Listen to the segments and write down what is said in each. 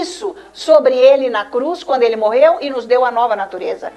isso sobre ele na cruz, quando ele morreu, e nos deu a nova natureza.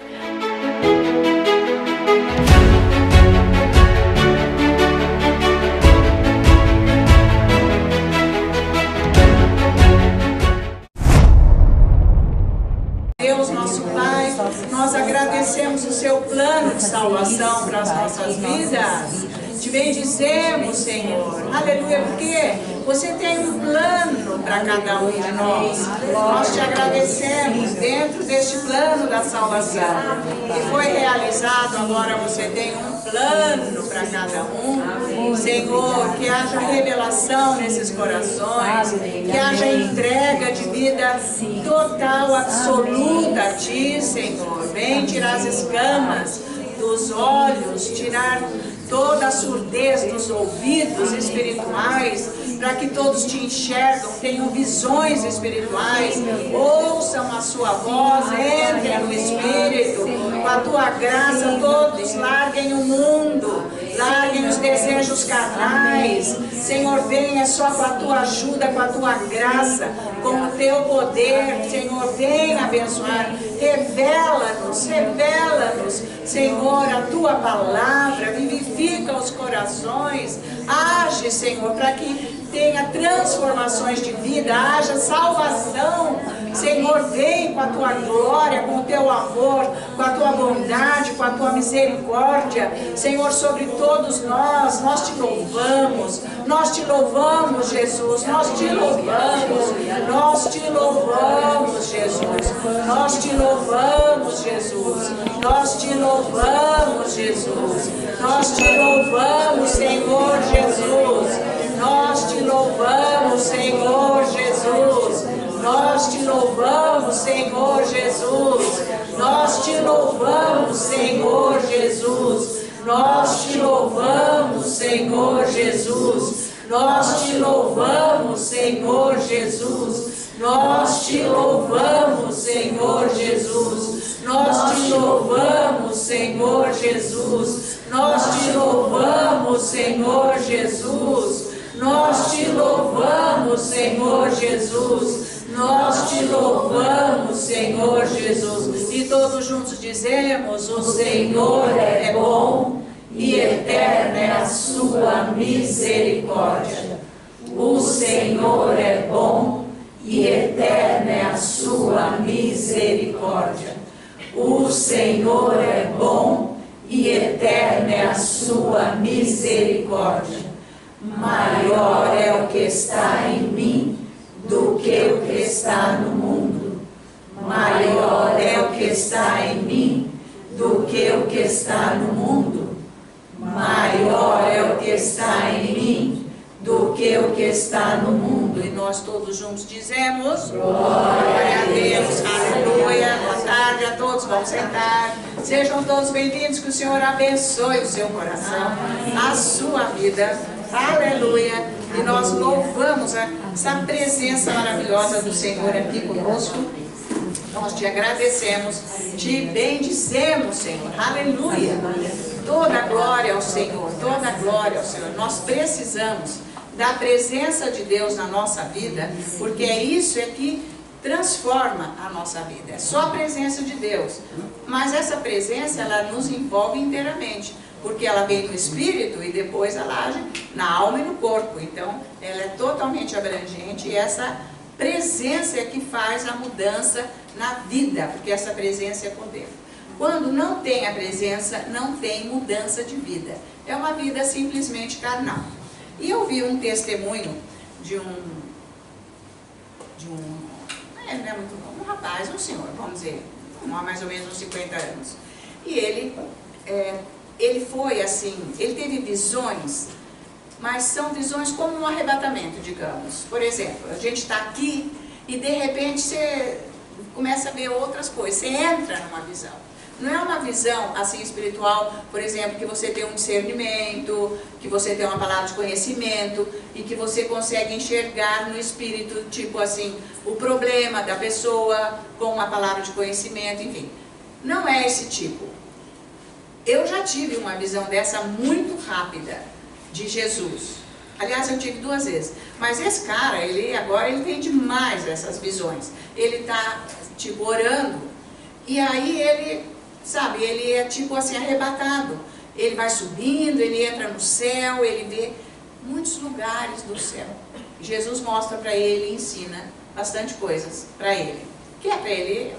Deus, nosso Pai, nós agradecemos o seu plano de salvação para as nossas vidas. Te bendizemos, Senhor. Aleluia, porque você tem um plano para cada um de nós. Nós te agradecemos dentro deste plano da salvação que foi realizado. Agora você tem um plano para cada um. Senhor, que haja revelação nesses corações, que haja entrega de vida total, absoluta a Ti, Senhor. Vem tirar as escamas dos olhos, tirar toda a surdez dos ouvidos espirituais, para que todos te enxergam, tenham visões espirituais, ouçam a sua voz, entrem no Espírito, com a tua graça todos larguem o mundo, larguem os desejos carnais. Senhor, venha só com a tua ajuda, com a tua graça, com o teu poder. Senhor, venha abençoar, revela-nos, Senhor, a tua palavra, vivifica os corações, age, Senhor, para que tenha transformações de vida, haja salvação. Senhor, vem com a tua glória, com o teu amor, com a tua bondade, com a tua misericórdia, Senhor, sobre todos nós. Nós te louvamos, Jesus, nós te louvamos, Jesus, nós te louvamos, Jesus, nós te louvamos, Jesus, nós te louvamos, Senhor Jesus, nós te louvamos, Senhor Jesus, nós te louvamos, Senhor Jesus, nós te louvamos, Senhor Jesus, nós te louvamos, Senhor Jesus, nós te louvamos, Senhor Jesus, nós te louvamos, Senhor Jesus, nós te louvamos, Senhor Jesus, nós te louvamos, Senhor Jesus, nós te louvamos, Senhor Jesus, nós te louvamos, Senhor Jesus. E todos juntos dizemos: o Senhor é bom e eterna é a sua misericórdia. O Senhor é bom e eterna é a sua misericórdia. O Senhor é bom e eterna é a sua misericórdia. Maior é o que está em mim do que o que está no mundo. Maior é o que está em mim do que o que está no mundo. Maior é o que está em mim do que o que está no mundo. E nós todos juntos dizemos: glória a Deus, aleluia. Boa tarde a todos, vamos sentar. Sejam todos bem-vindos, que o Senhor abençoe o seu coração, a sua vida, aleluia. E nós louvamos essa presença maravilhosa do Senhor aqui conosco. Nós te agradecemos, te bendizemos, Senhor, aleluia. Toda glória ao Senhor, toda glória ao Senhor. Nós precisamos da presença de Deus na nossa vida, porque é isso que transforma a nossa vida. É só a presença de Deus. Mas essa presença, ela nos envolve inteiramente, porque ela vem no espírito e depois ela age na alma e no corpo. Então, ela é totalmente abrangente, e essa presença é que faz a mudança na vida, porque essa presença é poder. Quando não tem a presença, não tem mudança de vida. É uma vida simplesmente carnal. E eu vi um testemunho de um rapaz, um senhor, vamos dizer, há mais ou menos uns 50 anos. E ele foi assim, ele teve visões, mas são visões como um arrebatamento, digamos. Por exemplo, a gente está aqui e de repente você começa a ver outras coisas, você entra numa visão. Não é uma visão assim espiritual, por exemplo, que você tem um discernimento, que você tem uma palavra de conhecimento e que você consegue enxergar no espírito, tipo assim, o problema da pessoa com uma palavra de conhecimento, enfim. Não é esse tipo. Eu já tive uma visão dessa muito rápida de Jesus. Aliás, eu tive 2 vezes. Mas esse cara, agora ele tem demais essas visões. Ele está, tipo, orando. E aí ele, sabe, ele é tipo assim, arrebatado. Ele vai subindo, ele entra no céu, ele vê muitos lugares do céu. Jesus mostra para ele, ensina bastante coisas para ele. Que é para ele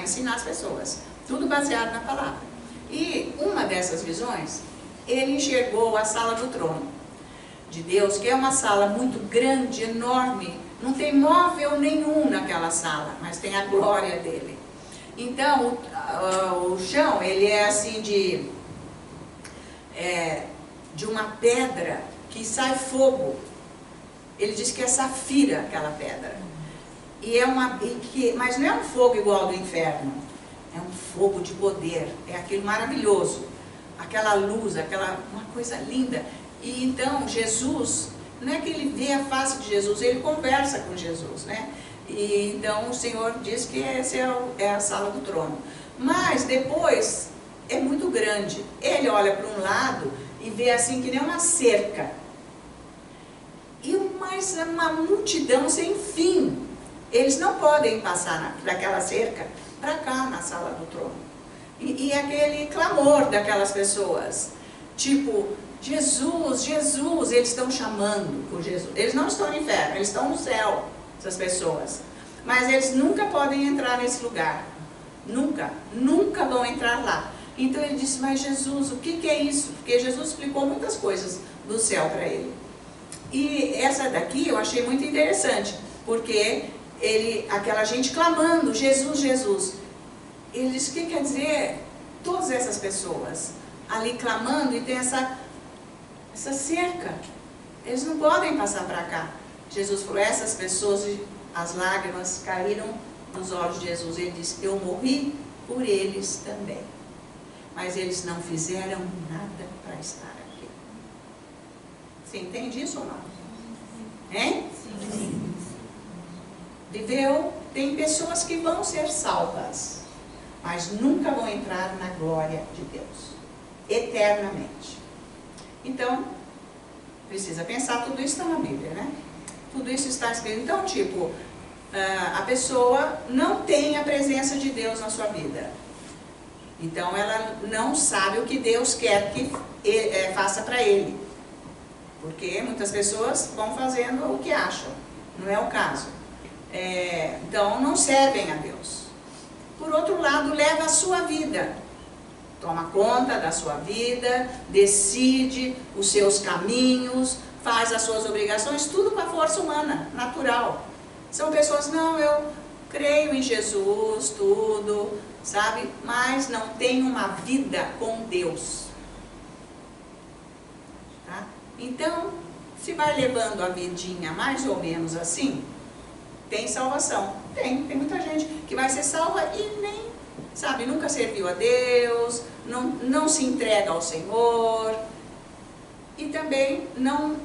ensinar as pessoas. Tudo baseado na palavra. E uma dessas visões, ele enxergou a sala do trono de Deus, que é uma sala muito grande, enorme. Não tem móvel nenhum naquela sala, mas tem a glória dele. Então, o chão, ele é assim de uma pedra que sai fogo. Ele diz que é safira aquela pedra. Mas não é um fogo igual ao do inferno. É um fogo de poder. É aquilo maravilhoso. Aquela luz, uma coisa linda. E então Jesus, não é que ele vê a face de Jesus, ele conversa com Jesus, né? E então o Senhor diz que essa é a sala do trono. Mas depois é muito grande. Ele olha para um lado e vê assim que nem uma cerca. E uma multidão sem fim. Eles não podem passar daquela cerca para cá na sala do trono. E aquele clamor daquelas pessoas, tipo, Jesus, Jesus, eles estão chamando por Jesus. Eles não estão no inferno, eles estão no céu, essas pessoas. Mas eles nunca podem entrar nesse lugar. Nunca, nunca vão entrar lá. Então ele disse, mas Jesus, o que é isso? Porque Jesus explicou muitas coisas do céu para ele. E essa daqui eu achei muito interessante, porque aquela gente clamando, Jesus, Jesus. Ele disse, o que quer dizer? Todas essas pessoas ali clamando e tem essa cerca. Eles não podem passar para cá. Jesus falou, essas pessoas, as lágrimas caíram nos olhos de Jesus. Ele disse, eu morri por eles também. Mas eles não fizeram nada para estar aqui. Você entende isso ou não? Hein? Sim. Tem pessoas que vão ser salvas, mas nunca vão entrar na glória de Deus, eternamente. Então, precisa pensar, tudo isso está na Bíblia, né? Tudo isso está escrito. Então, tipo, a pessoa não tem a presença de Deus na sua vida. Então, ela não sabe o que Deus quer que faça para ele. Porque muitas pessoas vão fazendo o que acham. Não é o caso. Então, não servem a Deus. Por outro lado, leva a sua vida. Toma conta da sua vida, decide os seus caminhos, faz as suas obrigações, tudo com a força humana, natural. São pessoas, não, eu creio em Jesus, tudo, sabe? Mas não tem uma vida com Deus. Tá? Então, se vai levando a vidinha mais ou menos assim, tem salvação. Tem muita gente que vai ser salva e nem, sabe, nunca serviu a Deus, não se entrega ao Senhor e também não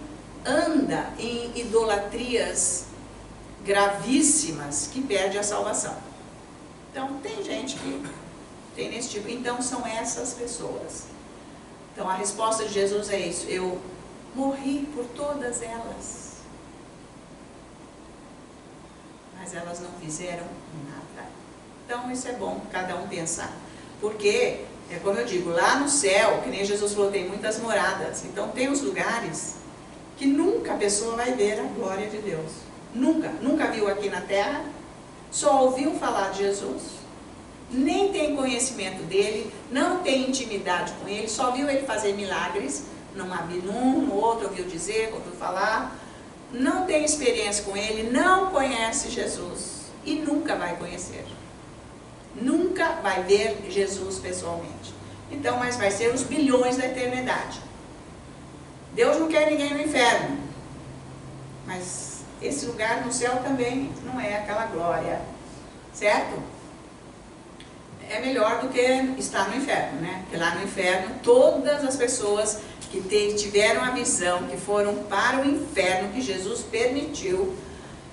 anda em idolatrias gravíssimas que perde a salvação. Então, tem gente que tem nesse tipo. Então, são essas pessoas. Então, a resposta de Jesus é isso. Eu morri por todas elas. Mas elas não fizeram nada. Então, isso é bom, cada um pensar. Porque, como eu digo, lá no céu, que nem Jesus falou, tem muitas moradas. Então, tem os lugares que nunca a pessoa vai ver a glória de Deus. Nunca. Nunca viu aqui na terra. Só ouviu falar de Jesus. Nem tem conhecimento dele. Não tem intimidade com ele. Só viu ele fazer milagres. No outro ouviu dizer, ouviu falar. Não tem experiência com ele. Não conhece Jesus. E nunca vai conhecer. Nunca vai ver Jesus pessoalmente. Então, mas vai ser os bilhões da eternidade. Deus não quer ninguém no inferno. Mas esse lugar no céu também não é aquela glória. Certo? É melhor do que estar no inferno, né? Porque lá no inferno, todas as pessoas que tiveram a visão, que foram para o inferno, que Jesus permitiu,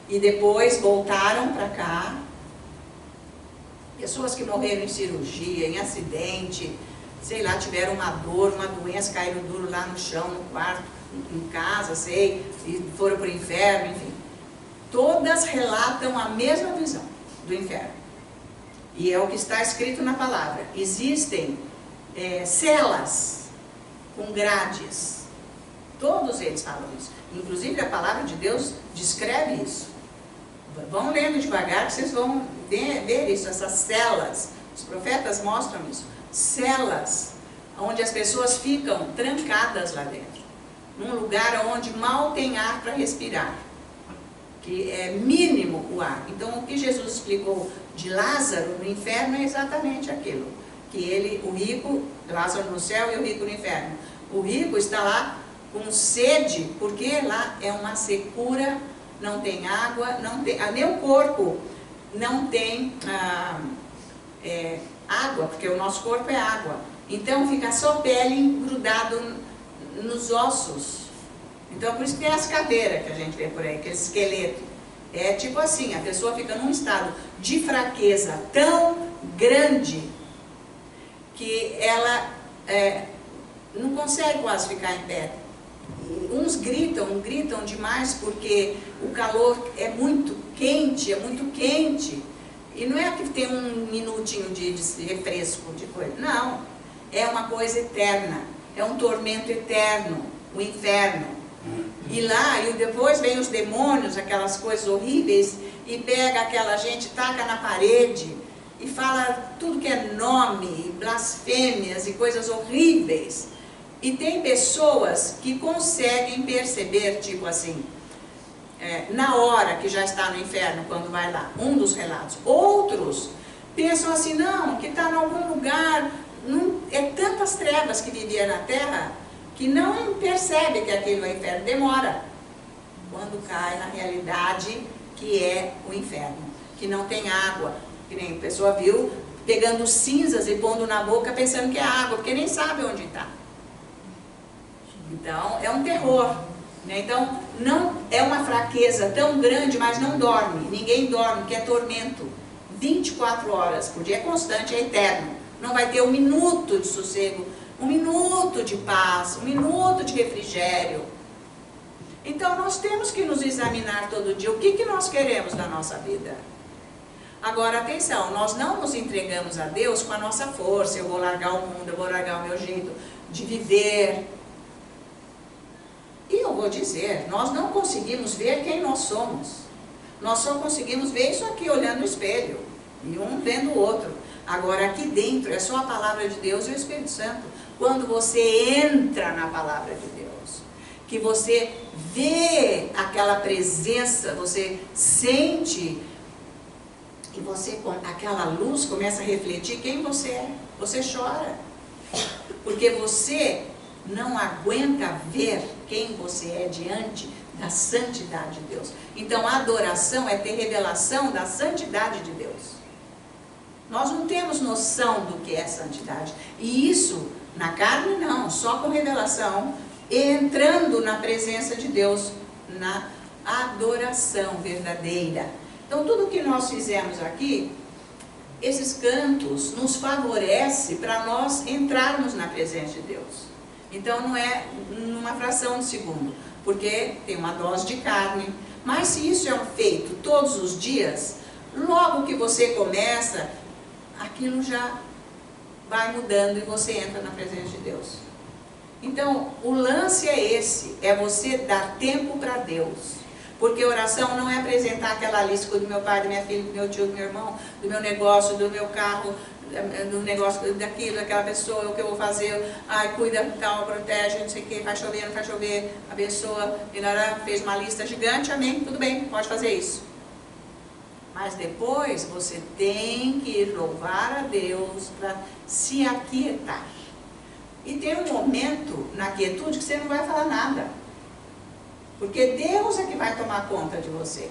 e depois voltaram para cá, pessoas que morreram em cirurgia, em acidente, sei lá, tiveram uma dor, uma doença, caíram duro lá no chão, no quarto, em casa, sei, e foram para o inferno, enfim. Todas relatam a mesma visão do inferno. E é o que está escrito na palavra. Existem celas com grades. Todos eles falam isso. Inclusive a palavra de Deus descreve isso. Vão lendo devagar que vocês vão ver isso, essas celas. Os profetas mostram isso. Celas, onde as pessoas ficam trancadas lá dentro. Num lugar onde mal tem ar para respirar. Que é mínimo o ar. Então o que Jesus explicou de Lázaro no inferno é exatamente aquilo. Que o rico, Lázaro no céu e o rico no inferno. O rico está lá com sede, porque lá é uma secura, não tem água, não tem, nem o corpo não tem água, porque o nosso corpo é água. Então fica só pele grudado nos ossos. Então por isso que tem as cadeiras que a gente vê por aí, aquele esqueleto. É tipo assim, a pessoa fica num estado de fraqueza tão grande que ela não consegue quase ficar em pé. Uns gritam demais porque o calor é muito quente, E não é que tem um minutinho de refresco, de coisa. Não, é uma coisa eterna, é um tormento eterno, o inferno. E lá, e depois vem os demônios, aquelas coisas horríveis, e pega aquela gente, taca na parede, e fala tudo que é nome, blasfêmias e coisas horríveis. E tem pessoas que conseguem perceber, tipo assim, na hora que já está no inferno, quando vai lá, um dos relatos. Outros pensam assim, não, que está em algum lugar, é tantas trevas que vivia na terra, que não percebe que aquilo é o inferno, demora. Quando cai na realidade que é o inferno, que não tem água, que nem a pessoa viu, pegando cinzas e pondo na boca pensando que é água, porque nem sabe onde está. Então, é um terror, né? Então, não é uma fraqueza tão grande, mas não dorme. Ninguém dorme, que é tormento. 24 horas por dia, é constante, é eterno. Não vai ter um minuto de sossego, um minuto de paz, um minuto de refrigério. Então, nós temos que nos examinar todo dia. O que nós queremos da nossa vida? Agora, atenção, nós não nos entregamos a Deus com a nossa força. Eu vou largar o mundo, eu vou largar o meu jeito de viver. E eu vou dizer, nós não conseguimos ver quem nós somos. Nós só conseguimos ver isso aqui, olhando no espelho. E um vendo o outro. Agora, aqui dentro, é só a palavra de Deus e o Espírito Santo. Quando você entra na palavra de Deus, que você vê aquela presença, você sente, e você, com aquela luz, começa a refletir quem você é. Você chora. Porque você não aguenta ver quem você é diante da santidade de Deus. Então a adoração é ter revelação da santidade de Deus. Nós não temos noção do que é santidade. E isso, na carne não, só com revelação, entrando na presença de Deus, na adoração verdadeira. Então tudo que nós fizemos aqui, esses cantos nos favorecem para nós entrarmos na presença de Deus. Então não é numa fração de segundo, porque tem uma dose de carne. Mas se isso é feito todos os dias, logo que você começa, aquilo já vai mudando e você entra na presença de Deus. Então o lance é esse, é você dar tempo para Deus. Porque oração não é apresentar aquela lista do meu pai, da minha filha, do meu tio, do meu irmão, do meu negócio, do meu carro, do negócio daquilo, daquela pessoa, o que eu vou fazer, ai, cuida, tal, protege, não sei o que, vai chover, não vai chover, abençoa, fez uma lista gigante, amém, tudo bem, pode fazer isso. Mas depois você tem que louvar a Deus para se aquietar. E tem um momento na quietude que você não vai falar nada. Porque Deus é que vai tomar conta de você.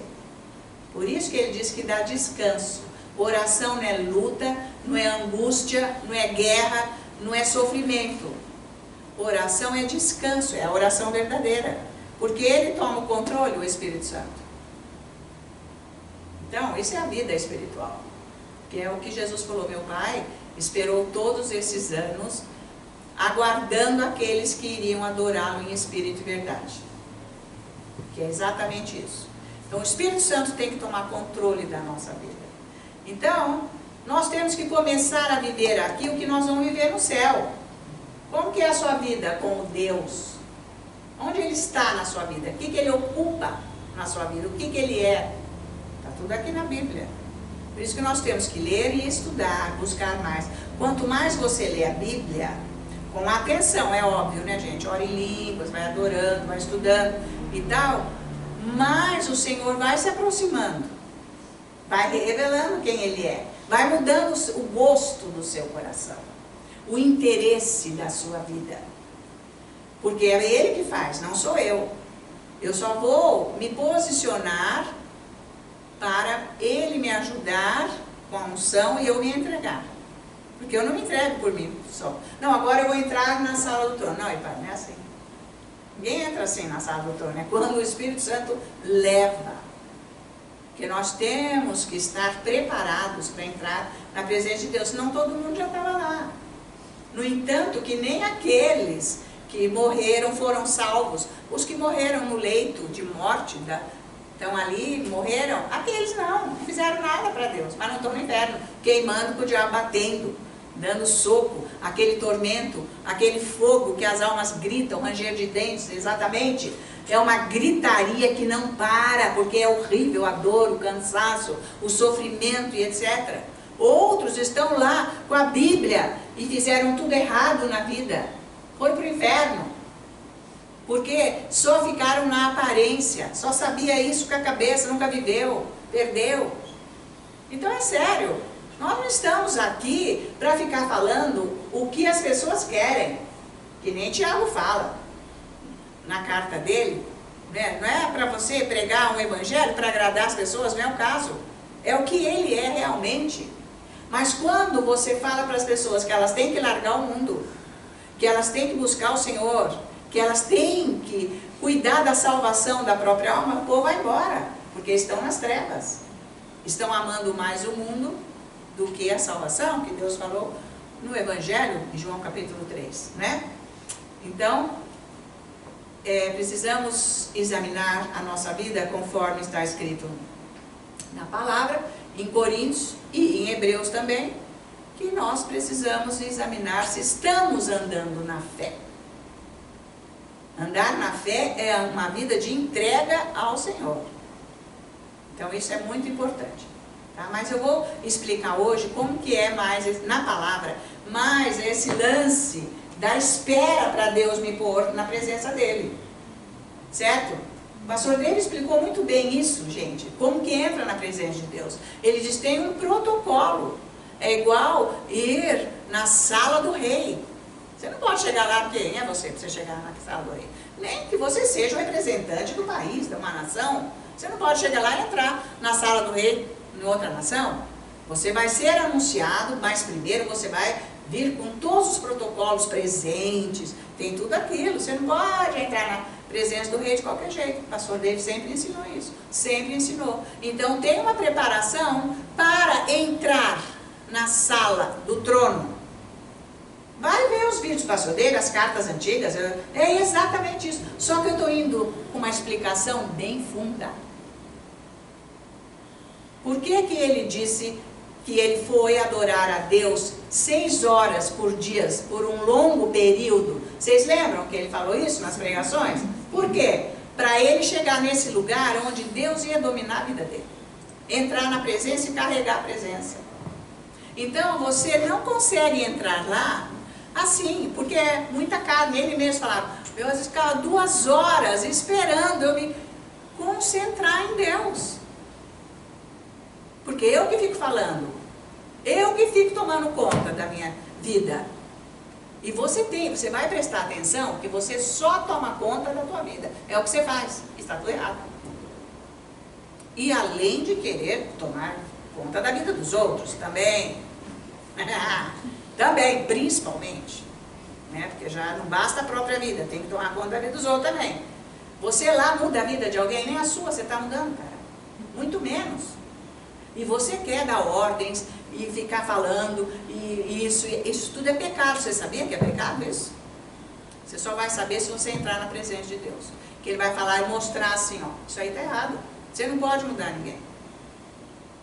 Por isso que ele diz que dá descanso. Oração não é luta, não é angústia, não é guerra, não é sofrimento. Oração é descanso, é a oração verdadeira. Porque ele toma o controle, o Espírito Santo. Então, isso é a vida espiritual. Que é o que Jesus falou, meu pai esperou todos esses anos aguardando aqueles que iriam adorá-lo em espírito e verdade. Que é exatamente isso. Então o Espírito Santo tem que tomar controle da nossa vida. Então, nós temos que começar a viver aqui o que nós vamos viver no céu. Como que é a sua vida com o Deus? Onde Ele está na sua vida? O que Ele ocupa na sua vida? O que Ele é? Está tudo aqui na Bíblia. Por isso que nós temos que ler e estudar, buscar mais. Quanto mais você lê a Bíblia, com atenção, é óbvio, né, gente? Ora em línguas, vai adorando, vai estudando e tal, mais o Senhor vai se aproximando, vai revelando quem Ele é, vai mudando o gosto do seu coração, o interesse da sua vida. Porque é Ele que faz, não sou eu. Eu só vou me posicionar para Ele me ajudar com a unção e eu me entregar. Porque eu não me entrego por mim só. Não, agora eu vou entrar na sala do trono. Não, Pai, não é assim. Ninguém entra assim na sala do trono. É quando o Espírito Santo leva. Porque nós temos que estar preparados para entrar na presença de Deus. Senão todo mundo já estava lá. No entanto, que nem aqueles que morreram foram salvos. Os que morreram no leito de morte, estão ali, morreram, aqueles não fizeram nada para Deus, mas não estão no inferno, queimando com o diabo, batendo, dando soco, aquele tormento, aquele fogo que as almas gritam, ranger de dentes, exatamente, é uma gritaria que não para, porque é horrível a dor, o cansaço, o sofrimento e etc. Outros estão lá com a Bíblia e fizeram tudo errado na vida, foi para o inferno. Porque só ficaram na aparência, só sabia isso com a cabeça, nunca viveu, perdeu. Então é sério, nós não estamos aqui para ficar falando o que as pessoas querem, que nem Tiago fala na carta dele, né? Não é para você pregar um evangelho para agradar as pessoas, não é o caso, é o que ele é realmente. Mas quando você fala para as pessoas que elas têm que largar o mundo, que elas têm que buscar o Senhor, que elas têm que cuidar da salvação da própria alma, o povo vai embora, porque estão nas trevas. Estão amando mais o mundo do que a salvação, que Deus falou no Evangelho, em João capítulo 3, né? Então, precisamos examinar a nossa vida conforme está escrito na palavra, em Coríntios e em Hebreus também, que nós precisamos examinar se estamos andando na fé. Andar na fé é uma vida de entrega ao Senhor. Então isso é muito importante. Tá? Mas eu vou explicar hoje como que é mais, na palavra, mais esse lance da espera para Deus me pôr na presença dEle. Certo? O pastor dele explicou muito bem isso, gente. Como que entra na presença de Deus. Ele diz, tem um protocolo. É igual ir na sala do rei. Você não pode chegar lá, quem é você para você chegar na sala do rei? Nem que você seja o representante do país, de uma nação. Você não pode chegar lá e entrar na sala do rei em outra nação. Você vai ser anunciado, mas primeiro você vai vir com todos os protocolos presentes, tem tudo aquilo. Você não pode entrar na presença do rei de qualquer jeito. O pastor dele sempre ensinou isso, sempre ensinou. Então tem uma preparação para entrar na sala do trono. Vai ver os vídeos do pastor dele, as cartas antigas, é exatamente isso. Só que eu estou indo com uma explicação bem funda. Por que que ele disse que ele foi adorar a Deus 6 horas por dia, por um longo período? Vocês lembram que ele falou isso nas pregações? Por quê? Para ele chegar nesse lugar onde Deus ia dominar a vida dele. Entrar na presença e carregar a presença. Então você não consegue entrar lá assim, porque é muita carne. Ele mesmo falava, eu às vezes ficava 2 horas esperando eu me concentrar em Deus. Porque eu que fico falando, eu que fico tomando conta da minha vida. E você vai prestar atenção que você só toma conta da tua vida. É o que você faz, está tudo errado. E além de querer tomar conta da vida dos outros também. Também, principalmente, né? Porque já não basta a própria vida, tem que tomar conta da vida dos outros também. Você lá muda a vida de alguém, nem a sua você está mudando, cara. Muito menos. E você quer dar ordens e ficar falando, e isso tudo é pecado. Você sabia que é pecado isso? Você só vai saber se você entrar na presença de Deus. Que Ele vai falar e mostrar assim, ó, isso aí está errado. Você não pode mudar ninguém.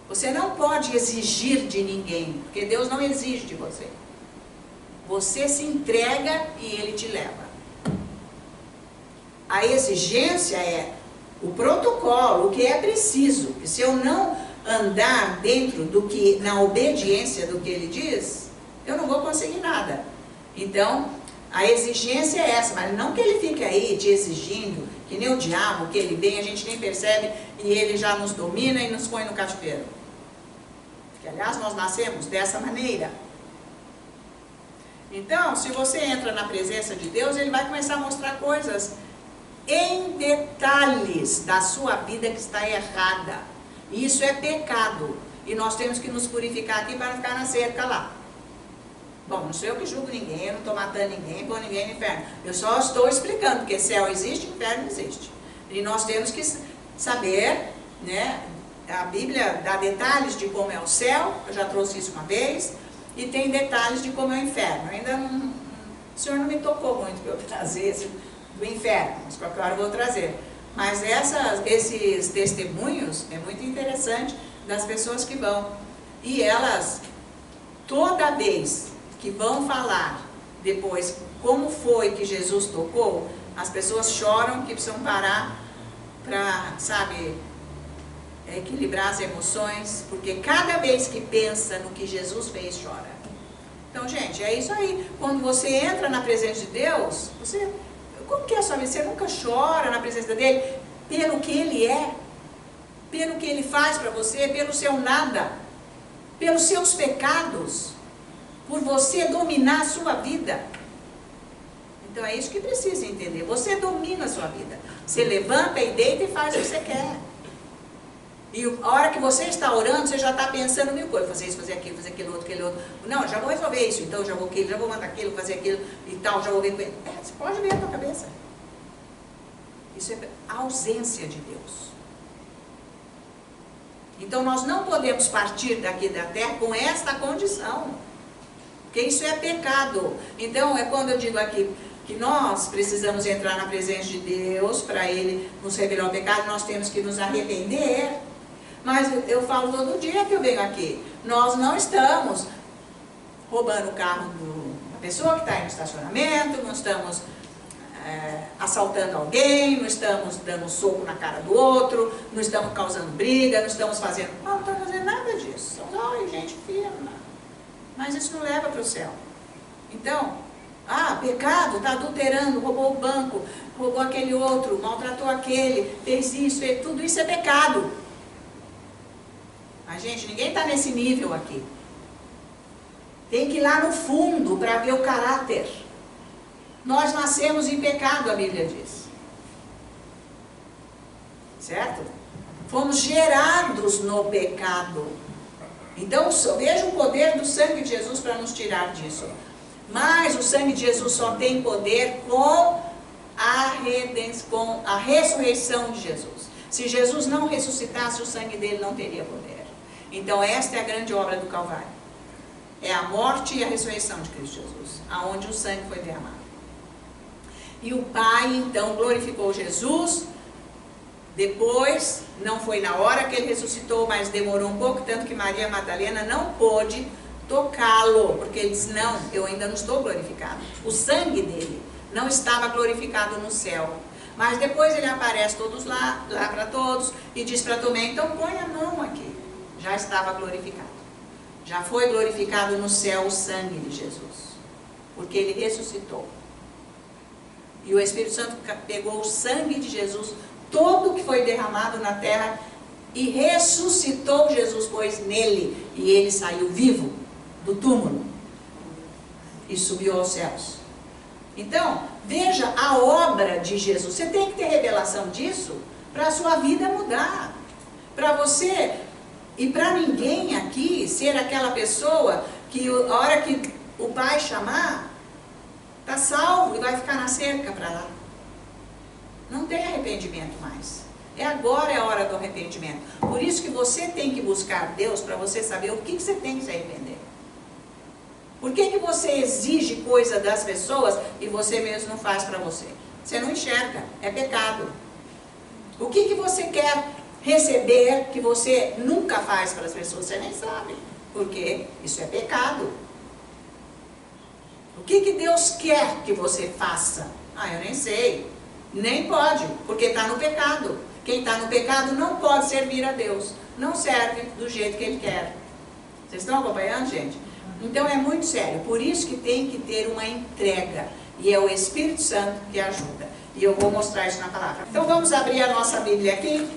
Você não pode exigir de ninguém, porque Deus não exige de você. Você se entrega e Ele te leva. A exigência é o protocolo, o que é preciso. E se eu não andar dentro do que, na obediência do que Ele diz, eu não vou conseguir nada. Então, a exigência é essa, mas não que Ele fique aí te exigindo, que nem o diabo, que ele vem, a gente nem percebe e ele já nos domina e nos põe no cativeiro. Que, aliás, nós nascemos dessa maneira. Então, se você entra na presença de Deus, Ele vai começar a mostrar coisas em detalhes da sua vida que está errada. E isso é pecado. E nós temos que nos purificar aqui para não ficar na cerca lá. Bom, não sou eu que julgo ninguém, eu não estou matando ninguém, pôr ninguém no inferno. Eu só estou explicando, porque céu existe, inferno existe. E nós temos que saber, né? A Bíblia dá detalhes de como é o céu, eu já trouxe isso uma vez, e tem detalhes de como é o inferno. Ainda não, o Senhor não me tocou muito para eu trazer esse do inferno, mas qualquer hora eu vou trazer. Mas esses testemunhos é muito interessante das pessoas que vão. E elas, toda vez que vão falar depois como foi que Jesus tocou, as pessoas choram que precisam parar para, sabe, equilibrar as emoções, porque cada vez que pensa no que Jesus fez, chora. Então, gente, é isso aí. Quando você entra na presença de Deus, como que é a sua vida? Você nunca chora na presença dele pelo que Ele é, pelo que Ele faz para você, pelo seu nada, pelos seus pecados, por você dominar a sua vida. Então é isso que precisa entender. Você domina a sua vida. Você levanta e deita e faz o que você quer. E a hora que você está orando, você já está pensando mil coisas. Fazer isso, fazer aquilo outro, aquele outro. Não, já vou resolver isso, então já vou aquilo, já vou matar aquilo, fazer aquilo e tal, já vou ver com ele. Você pode ver a tua cabeça. Isso é a ausência de Deus. Então nós não podemos partir daqui da terra com esta condição. Porque isso é pecado. Então é quando eu digo aqui que nós precisamos entrar na presença de Deus para Ele nos revelar o pecado, nós temos que nos arrepender. Mas eu falo todo dia que eu venho aqui, nós não estamos roubando o carro da pessoa que está aí no estacionamento, não estamos assaltando alguém, não estamos dando um soco na cara do outro, não estamos causando briga, não estamos fazendo... Não estamos fazendo nada disso. Somos gente firme. Mas isso não leva para o céu. Então, pecado, está adulterando, roubou o banco, roubou aquele outro, maltratou aquele, fez isso, tudo isso é pecado. Mas, gente, ninguém está nesse nível aqui. Tem que ir lá no fundo para ver o caráter. Nós nascemos em pecado, a Bíblia diz. Certo? Fomos gerados no pecado. Então, veja o poder do sangue de Jesus para nos tirar disso. Mas o sangue de Jesus só tem poder com a ressurreição de Jesus. Se Jesus não ressuscitasse, o sangue dele não teria poder. Então, esta é a grande obra do Calvário. É a morte e a ressurreição de Cristo Jesus, aonde o sangue foi derramado. E o Pai, então, glorificou Jesus. Depois, não foi na hora que ele ressuscitou, mas demorou um pouco, tanto que Maria Madalena não pôde tocá-lo, porque ele disse, não, eu ainda não estou glorificado. O sangue dele não estava glorificado no céu. Mas depois ele aparece todos lá para todos, e diz para Tomé, então põe a mão aqui. Já estava glorificado. Já foi glorificado no céu o sangue de Jesus, porque ele ressuscitou. E o Espírito Santo pegou o sangue de Jesus, todo que foi derramado na terra, e ressuscitou Jesus, pois nele, e ele saiu vivo do túmulo e subiu aos céus. Então, veja a obra de Jesus. Você tem que ter revelação disso para a sua vida mudar. Para você e para ninguém aqui ser aquela pessoa que a hora que o Pai chamar, está salvo e vai ficar na cerca para lá. Não tem arrependimento mais. Agora é a hora do arrependimento. Por isso que você tem que buscar Deus para você saber o que você tem que se arrepender. Por que você exige coisa das pessoas e você mesmo não faz para você? Você não enxerga, é pecado. O que você quer receber que você nunca faz para as pessoas? Você nem sabe, porque isso é pecado. O que Deus quer que você faça? Eu nem sei. Nem pode, porque está no pecado. Quem está no pecado não pode servir a Deus. Não serve do jeito que Ele quer. Vocês estão acompanhando, gente? Então é muito sério. Por isso que tem que ter uma entrega. E é o Espírito Santo que ajuda. E eu vou mostrar isso na palavra. Então vamos abrir a nossa Bíblia aqui.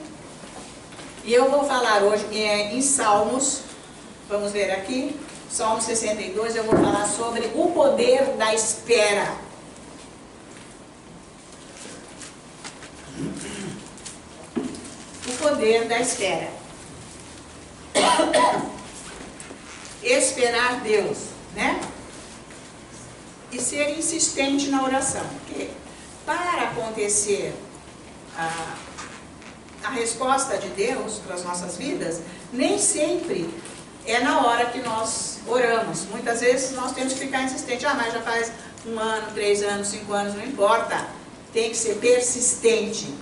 E eu vou falar hoje em Salmos. Vamos ver aqui. Salmo 62, eu vou falar sobre o poder da espera. O poder da espera. Esperar Deus, né? E ser insistente na oração. Porque para acontecer a resposta de Deus para as nossas vidas, nem sempre é na hora que nós oramos. Muitas vezes nós temos que ficar insistente. Mas já faz 1 ano, 3 anos, 5 anos, não importa. Tem que ser persistente.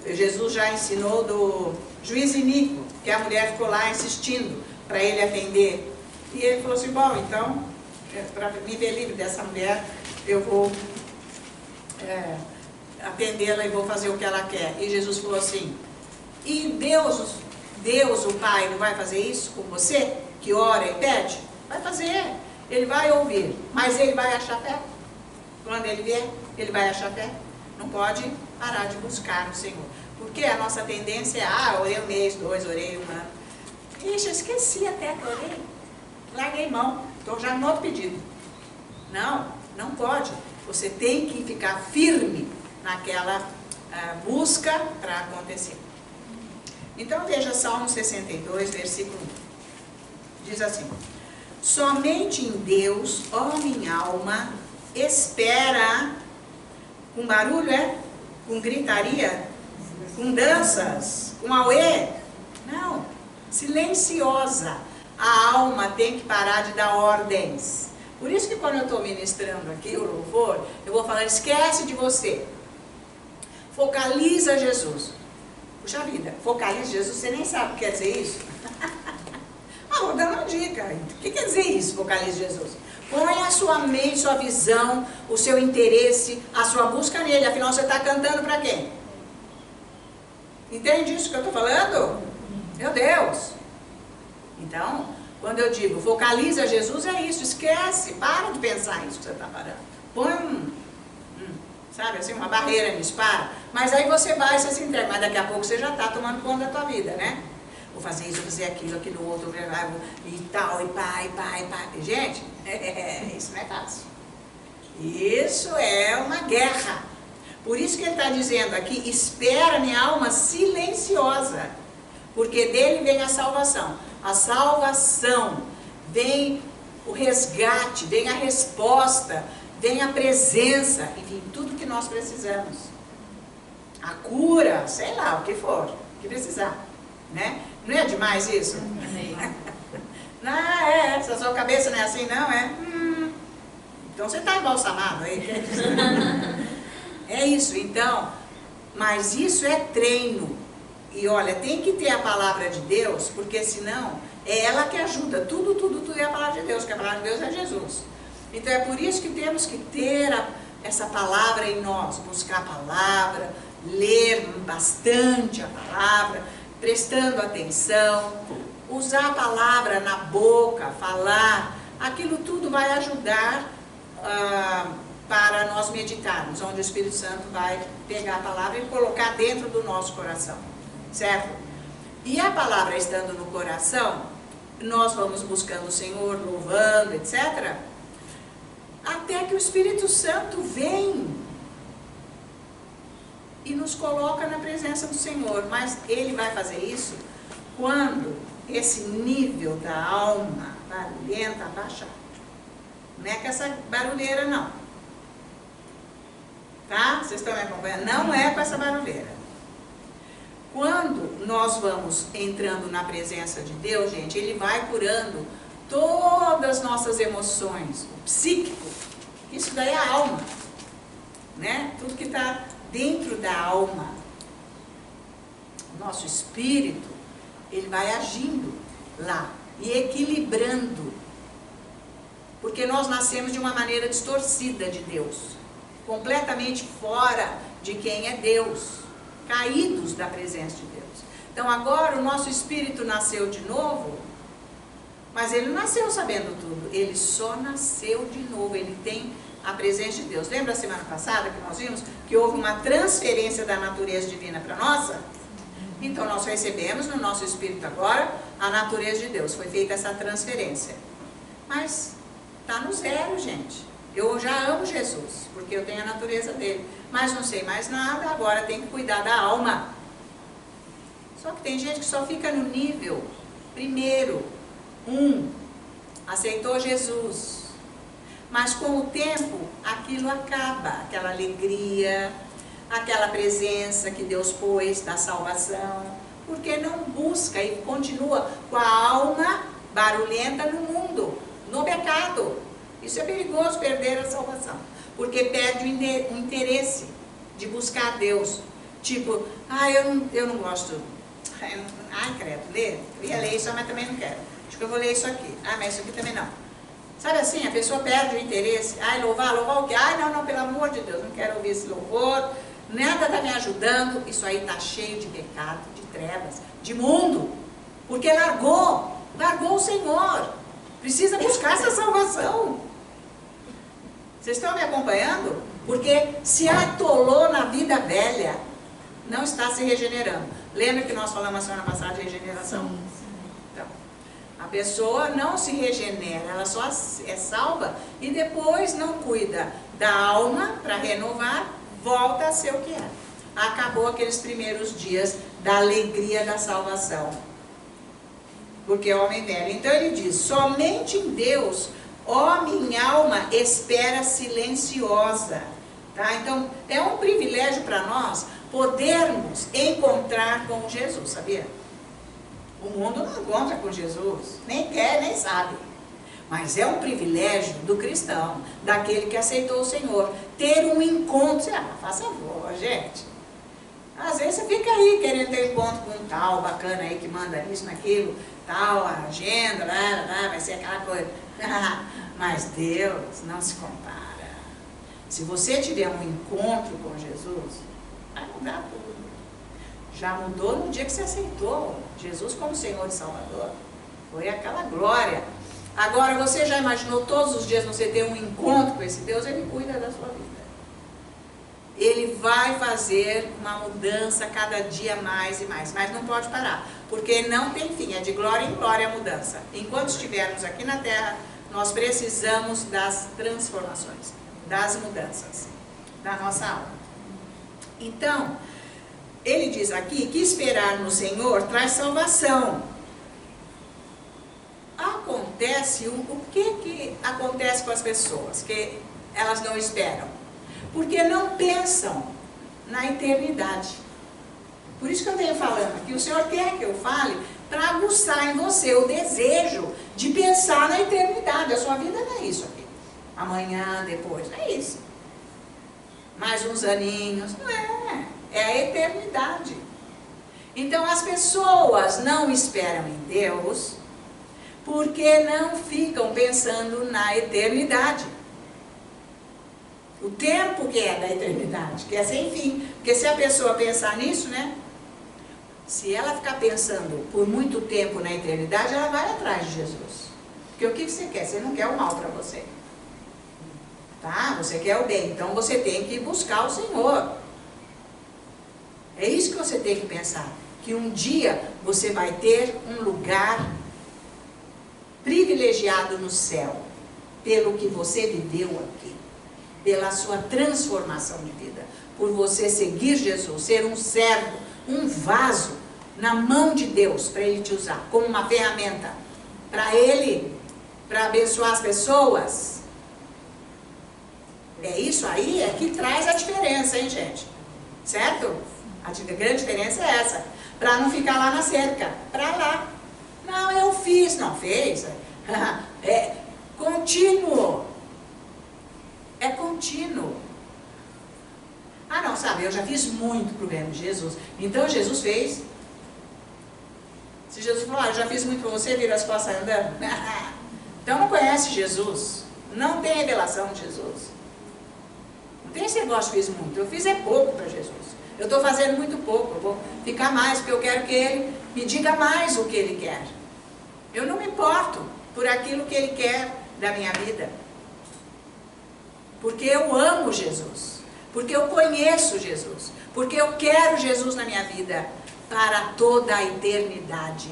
Jesus já ensinou do juiz iníquo, que a mulher ficou lá insistindo para ele atender. E ele falou assim, bom, então, para me ver livre dessa mulher, eu vou atendê-la e vou fazer o que ela quer. E Jesus falou assim, e Deus, o Pai, não vai fazer isso com você, que ora e pede? Vai fazer, Ele vai ouvir, mas Ele vai achar fé. Quando Ele vier, Ele vai achar fé. Não pode parar de buscar o Senhor. Porque a nossa tendência é, orei 1 mês, 2, orei 1 ano. Ixi, eu esqueci até que orei. Larguei mão, estou já no outro pedido. Não pode. Você tem que ficar firme naquela busca para acontecer. Então veja Salmo 62, versículo 1. Diz assim, somente em Deus, ó minha alma, espera, com barulho com gritaria, com danças, com auê. Não, silenciosa. A alma tem que parar de dar ordens. Por isso que quando eu estou ministrando aqui o louvor, eu vou falar, esquece de você. Focaliza Jesus. Puxa vida, focaliza Jesus, você nem sabe o que quer dizer isso? Vou dar uma dica. O que quer dizer isso, focaliza Jesus? Põe a sua mente, sua visão, o seu interesse, a sua busca nele. Afinal, você está cantando para quem? Entende isso que eu estou falando? Meu Deus! Então, quando eu digo focaliza Jesus, é isso. Esquece, para de pensar nisso que você está parando. Põe sabe assim, uma barreira nisso, para. Mas aí você vai, você se entrega. Mas daqui a pouco você já está tomando conta da tua vida, né? Vou fazer isso, vou fazer aquilo, aquilo outro, e tal, e pai. Gente, isso não é fácil. Isso é uma guerra. Por isso que ele está dizendo aqui, espera minha alma silenciosa, porque dele vem a salvação. A salvação, vem o resgate, vem a resposta, vem a presença, enfim, tudo que nós precisamos. A cura, sei lá, o que for, o que precisar, né? Não é demais isso? Não, se a sua cabeça não é assim, não, então você está embalsamado aí. É isso, então, mas isso é treino. E olha, tem que ter a palavra de Deus, porque senão é ela que ajuda. Tudo é a palavra de Deus, que a palavra de Deus é Jesus. Então é por isso que temos que ter essa palavra em nós, buscar a palavra, ler bastante a palavra, prestando atenção, usar a palavra na boca, falar, aquilo tudo vai ajudar para nós meditarmos, onde o Espírito Santo vai pegar a palavra e colocar dentro do nosso coração, certo? E a palavra estando no coração, nós vamos buscando o Senhor, louvando, etc., até que o Espírito Santo vem e nos coloca na presença do Senhor. Mas Ele vai fazer isso quando esse nível da alma barulhenta baixar. Não é com essa barulheira, não. Tá? Vocês estão me acompanhando? Não é com essa barulheira. Quando nós vamos entrando na presença de Deus, gente, Ele vai curando todas as nossas emoções, o psíquico, isso daí é a alma, né? Tudo que está dentro da alma, o nosso espírito, ele vai agindo lá e equilibrando, porque nós nascemos de uma maneira distorcida de Deus, completamente fora de quem é Deus, caídos da presença de Deus. Então agora o nosso espírito nasceu de novo, mas ele não nasceu sabendo tudo, ele só nasceu de novo, ele tem a presença de Deus. Lembra a semana passada que nós vimos que houve uma transferência da natureza divina para a nossa? Então nós recebemos no nosso espírito agora a natureza de Deus, foi feita essa transferência. Mas está no zero, gente. Eu já amo Jesus, porque eu tenho a natureza dele, mas não sei mais nada, agora tem que cuidar da alma. Só que tem gente que só fica no nível primeiro, aceitou Jesus, mas com o tempo aquilo acaba, aquela alegria, aquela presença que Deus pôs da salvação, porque não busca e continua com a alma barulhenta no mundo, no pecado. Isso é perigoso, perder a salvação, porque perde o interesse de buscar Deus. Tipo, eu não gosto, credo, eu ia ler isso, mas também não quero. Acho que eu vou ler isso aqui, mas isso aqui também não. Sabe assim, a pessoa perde o interesse. Louvar o quê? Não, pelo amor de Deus, não quero ouvir esse louvor, nada está me ajudando. Isso aí está cheio de pecado, de trevas, de mundo, porque largou o Senhor, precisa buscar essa salvação. Vocês estão me acompanhando? Porque se atolou na vida velha, não está se regenerando. Lembra que nós falamos a semana passada de regeneração? Então, a pessoa não se regenera, ela só é salva e depois não cuida da alma para renovar, volta a ser o que é. Acabou aqueles primeiros dias da alegria da salvação, porque é homem velho. Então ele diz, somente em Deus, ó minha alma, espera silenciosa. Tá? Então é um privilégio para nós podermos encontrar com Jesus, sabia? O mundo não encontra com Jesus, nem quer, nem sabe. Mas é um privilégio do cristão, daquele que aceitou o Senhor, ter um encontro. Você, faça favor, gente. Às vezes você fica aí querendo ter encontro com um tal bacana aí que manda isso, naquilo, tal, agenda, vai ser aquela coisa. Mas Deus não se compara. Se você tiver um encontro com Jesus, vai mudar tudo. Já mudou no dia que você aceitou Jesus como Senhor e Salvador. Foi aquela glória. Agora, você já imaginou todos os dias você ter um encontro com esse Deus? Ele cuida da sua vida. Ele vai fazer uma mudança cada dia mais e mais. Mas não pode parar, porque não tem fim. É de glória em glória a mudança. Enquanto estivermos aqui na terra, nós precisamos das transformações, das mudanças da nossa alma. Então, ele diz aqui que esperar no Senhor traz salvação. Acontece, o que acontece com as pessoas que elas não esperam? Porque não pensam na eternidade. Por isso que eu venho falando aqui, o Senhor quer que eu fale para aguçar em você o desejo de pensar na eternidade. A sua vida não é isso aqui. Amanhã, depois, não é isso. Mais uns aninhos, não é. É a eternidade. Então as pessoas não esperam em Deus porque não ficam pensando na eternidade. O tempo que é da eternidade, que é sem fim. Porque se a pessoa pensar nisso, né? Se ela ficar pensando por muito tempo na eternidade, ela vai atrás de Jesus. Porque o que você quer? Você não quer o mal para você. Tá? Você quer o bem. Então você tem que buscar o Senhor. É isso que você tem que pensar. Que um dia você vai ter um lugar privilegiado no céu. Pelo que você viveu aqui. Pela sua transformação de vida. Por você seguir Jesus. Ser um servo, um vaso na mão de Deus. Para Ele te usar como uma ferramenta. Para Ele, para abençoar as pessoas. É isso aí, é que traz a diferença, hein, gente? Certo? A grande diferença é essa. para não ficar lá na cerca, para lá. Não, eu fiz, não fez. É contínuo. É contínuo. Ah, não, sabe, eu já fiz muito pro reino de Jesus. Então Jesus fez. Se Jesus falou, eu já fiz muito para você, vira as costas andando. Então não conhece Jesus. Não tem revelação de Jesus. Não tem esse negócio, fiz muito. Eu fiz é pouco para Jesus. Eu estou fazendo muito pouco. Eu vou ficar mais, porque eu quero que Ele me diga mais o que Ele quer. Eu não me importo por aquilo que Ele quer da minha vida. Porque eu amo Jesus. Porque eu conheço Jesus. Porque eu quero Jesus na minha vida para toda a eternidade.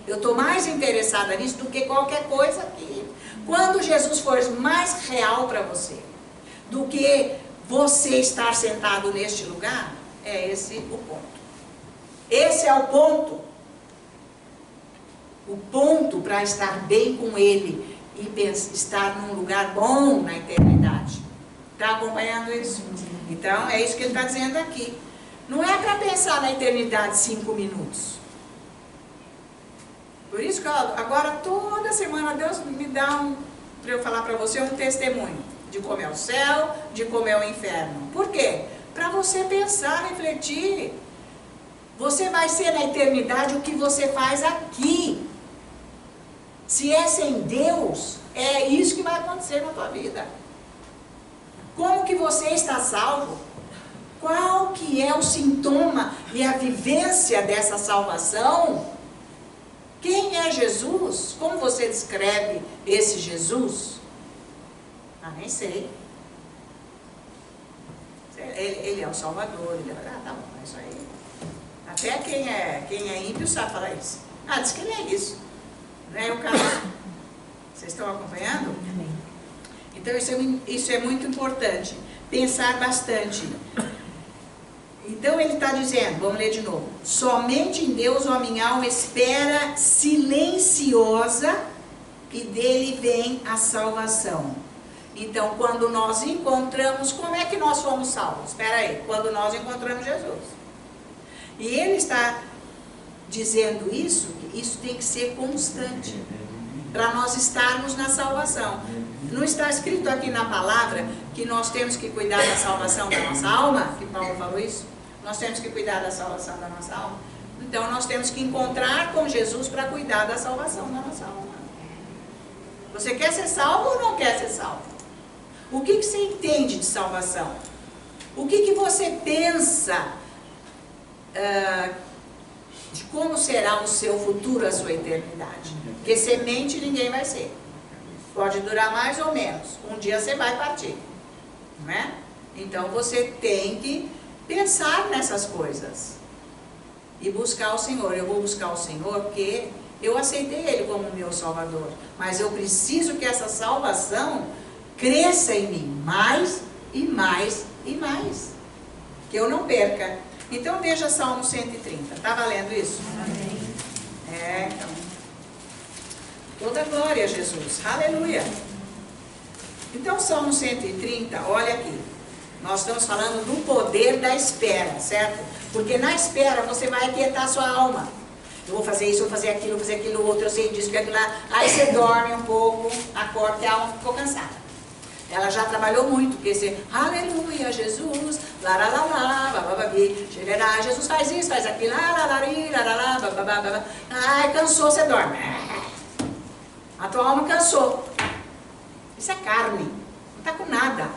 Eu estou mais interessada nisso do que qualquer coisa aqui. Quando Jesus for mais real para você do que você estar sentado neste lugar, é esse o ponto. Esse é o ponto. O ponto para estar bem com Ele e estar num lugar bom na eternidade. Está acompanhando isso? Então, é isso que ele está dizendo aqui. Não é para pensar na eternidade 5 minutos. Por isso que agora toda semana Deus me dá para eu falar para você, um testemunho de como é o céu, de como é o inferno. Por quê? Para você pensar, refletir. Você vai ser na eternidade o que você faz aqui. Se é sem Deus, é isso que vai acontecer na tua vida. Como que você está salvo? Qual que é o sintoma e a vivência dessa salvação? Quem é Jesus? Como você descreve esse Jesus? Ah, nem sei. Ele é o Salvador. Tá bom, é isso aí. Até quem é ímpio sabe falar isso. Ah, diz que ele é isso. Não é o caso. Vocês estão acompanhando? Amém. Então isso é muito importante. Pensar bastante. Então ele está dizendo, vamos ler de novo. Somente em Deus a minha alma espera silenciosa e dele vem a salvação. Então quando nós encontramos, como é que nós fomos salvos? Espera aí, quando nós encontramos Jesus. E ele está dizendo isso, que isso tem que ser constante, para nós estarmos na salvação. Não está escrito aqui na palavra que nós temos que cuidar da salvação da nossa alma? Que Paulo falou isso? Nós temos que cuidar da salvação da nossa alma. Então nós temos que encontrar com Jesus para cuidar da salvação da nossa alma. Você quer ser salvo ou não quer ser salvo? O que você entende de salvação? O que você pensa de como será o seu futuro, a sua eternidade? Porque semente ninguém vai ser. Pode durar mais ou menos. Um dia você vai partir. Não é? Então você tem que pensar nessas coisas. E buscar o Senhor. Eu vou buscar o Senhor porque eu aceitei Ele como meu Salvador. Mas eu preciso que essa salvação cresça em mim mais e mais e mais. Que eu não perca. Então veja Salmo 130. Está valendo isso? Amém. Então. Toda glória a Jesus. Aleluia. Então, Salmo 130, olha aqui. Nós estamos falando do poder da espera, certo? Porque na espera você vai aquietar a sua alma. Eu vou fazer isso, vou fazer aquilo outro, eu sei disso, aquilo lá. Aí você dorme um pouco, acorda e a alma ficou cansada. Ela já trabalhou muito, porque você, aleluia, Jesus, laralala, babababi, Jesus faz isso, faz aquilo, laralari, laralá, babababa. Ai, cansou, você dorme. A tua alma cansou. Isso é carne. Não está com nada.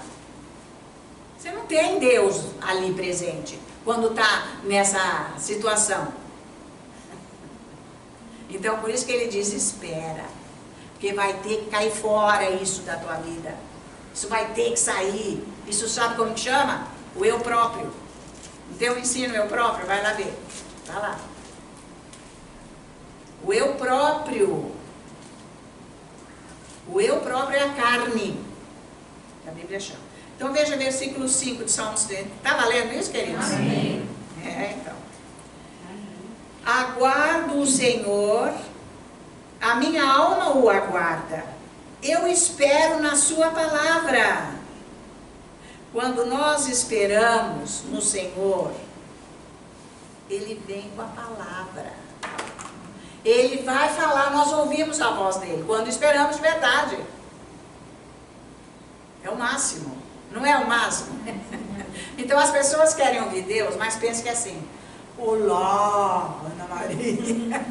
Você não tem Deus ali presente quando está nessa situação. Então, por isso que ele diz, espera. Porque vai ter que cair fora isso da tua vida. Isso vai ter que sair. Isso sabe como que chama? O eu próprio. Então, eu ensino o eu próprio. Vai lá ver. Vai lá. O eu próprio. O eu próprio é a carne. A Bíblia chama. Então veja versículo 5 de Salmo 130. Está valendo isso, queridos? Amém. Então. Aguardo o Senhor, a minha alma o aguarda. Eu espero na sua palavra. Quando nós esperamos no Senhor, Ele vem com a palavra. Ele vai falar, nós ouvimos a voz dele, quando esperamos de verdade. É o máximo, não é o máximo? Então as pessoas querem ouvir Deus, mas pensam que é assim, olá, Ana Maria.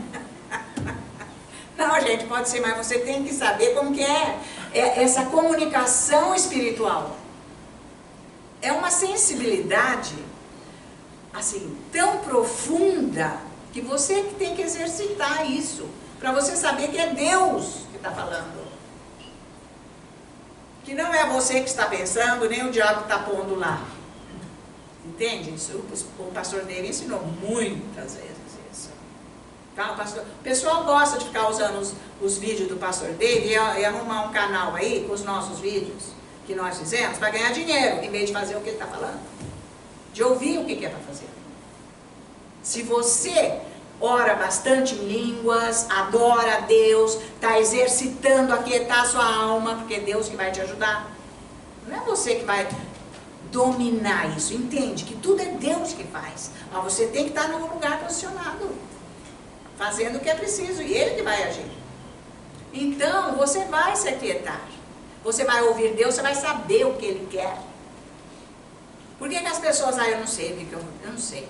Não, gente, pode ser, mas você tem que saber como que é essa comunicação espiritual. É uma sensibilidade, assim, tão profunda, que você que tem que exercitar isso, para você saber que é Deus que está falando. Que não é você que está pensando, nem o diabo que está pondo lá. Entende? Isso, o pastor Dave ensinou muitas vezes isso. Tá? O pessoal gosta de ficar usando os vídeos do pastor Dave e arrumar um canal aí com os nossos vídeos que nós fizemos para ganhar dinheiro, em vez de fazer o que ele está falando. De ouvir o que é para fazer. Se você ora bastante em línguas, adora a Deus, está exercitando aquietar a sua alma, porque é Deus que vai te ajudar. Não é você que vai dominar isso. Entende que tudo é Deus que faz. Mas você tem que estar no lugar posicionado, fazendo o que é preciso, e Ele que vai agir. Então, você vai se aquietar. Você vai ouvir Deus, você vai saber o que Ele quer. Por que as pessoas, eu não sei, porque eu não sei.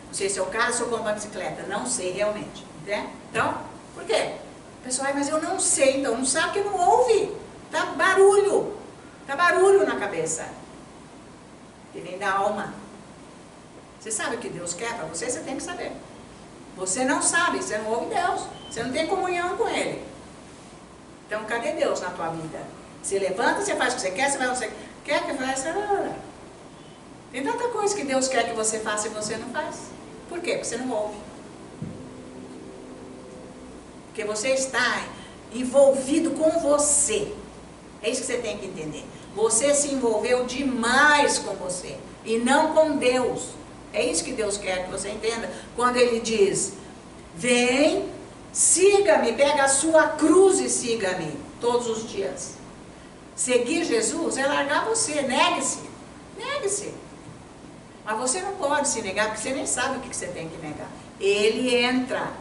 Não sei se é o caso, se eu compro uma bicicleta. Não sei realmente. Né? Então, por quê? O pessoal, mas eu não sei. Então, não sabe que não ouve. Tá barulho. Tá barulho na cabeça. Que vem da alma. Você sabe o que Deus quer para você? Você tem que saber. Você não sabe, você não ouve Deus. Você não tem comunhão com Ele. Então, cadê Deus na tua vida? Você levanta, você faz o que você quer, você vai onde você quer que faça. Tem tanta coisa que Deus quer que você faça e você não faz. Por quê? Porque você não ouve. Porque você está envolvido com você. É isso que você tem que entender. Você se envolveu demais com você e não com Deus. É isso que Deus quer que você entenda. Quando Ele diz, vem, siga-me, pega a sua cruz e siga-me todos os dias. Seguir Jesus é largar você, negue-se. Negue-se. Mas você não pode se negar, porque você nem sabe o que você tem que negar. Ele entra.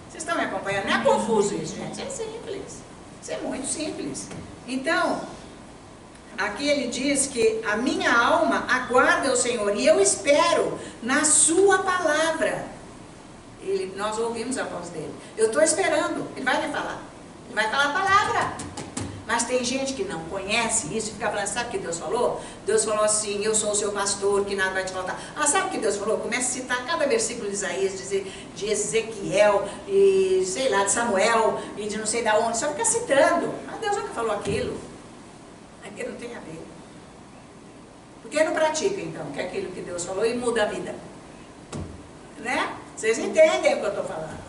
Vocês estão me acompanhando? Não é confuso isso, gente. É simples. Isso é muito simples. Então, aqui ele diz que a minha alma aguarda o Senhor e eu espero na sua palavra. Nós ouvimos a voz dele. Eu estou esperando. Ele vai me falar. Ele vai falar a palavra. Mas tem gente que não conhece isso e fica falando, sabe o que Deus falou? Deus falou assim, eu sou o seu pastor, que nada vai te faltar. Ah, sabe o que Deus falou? Começa a citar cada versículo de Isaías, de Ezequiel, e sei lá, de Samuel, e de não sei da onde, só fica citando. Mas Deus nunca falou aquilo. Aquilo não tem a ver. Por que não pratica então, que é aquilo que Deus falou e muda a vida? Né? Vocês entendem o que eu estou falando?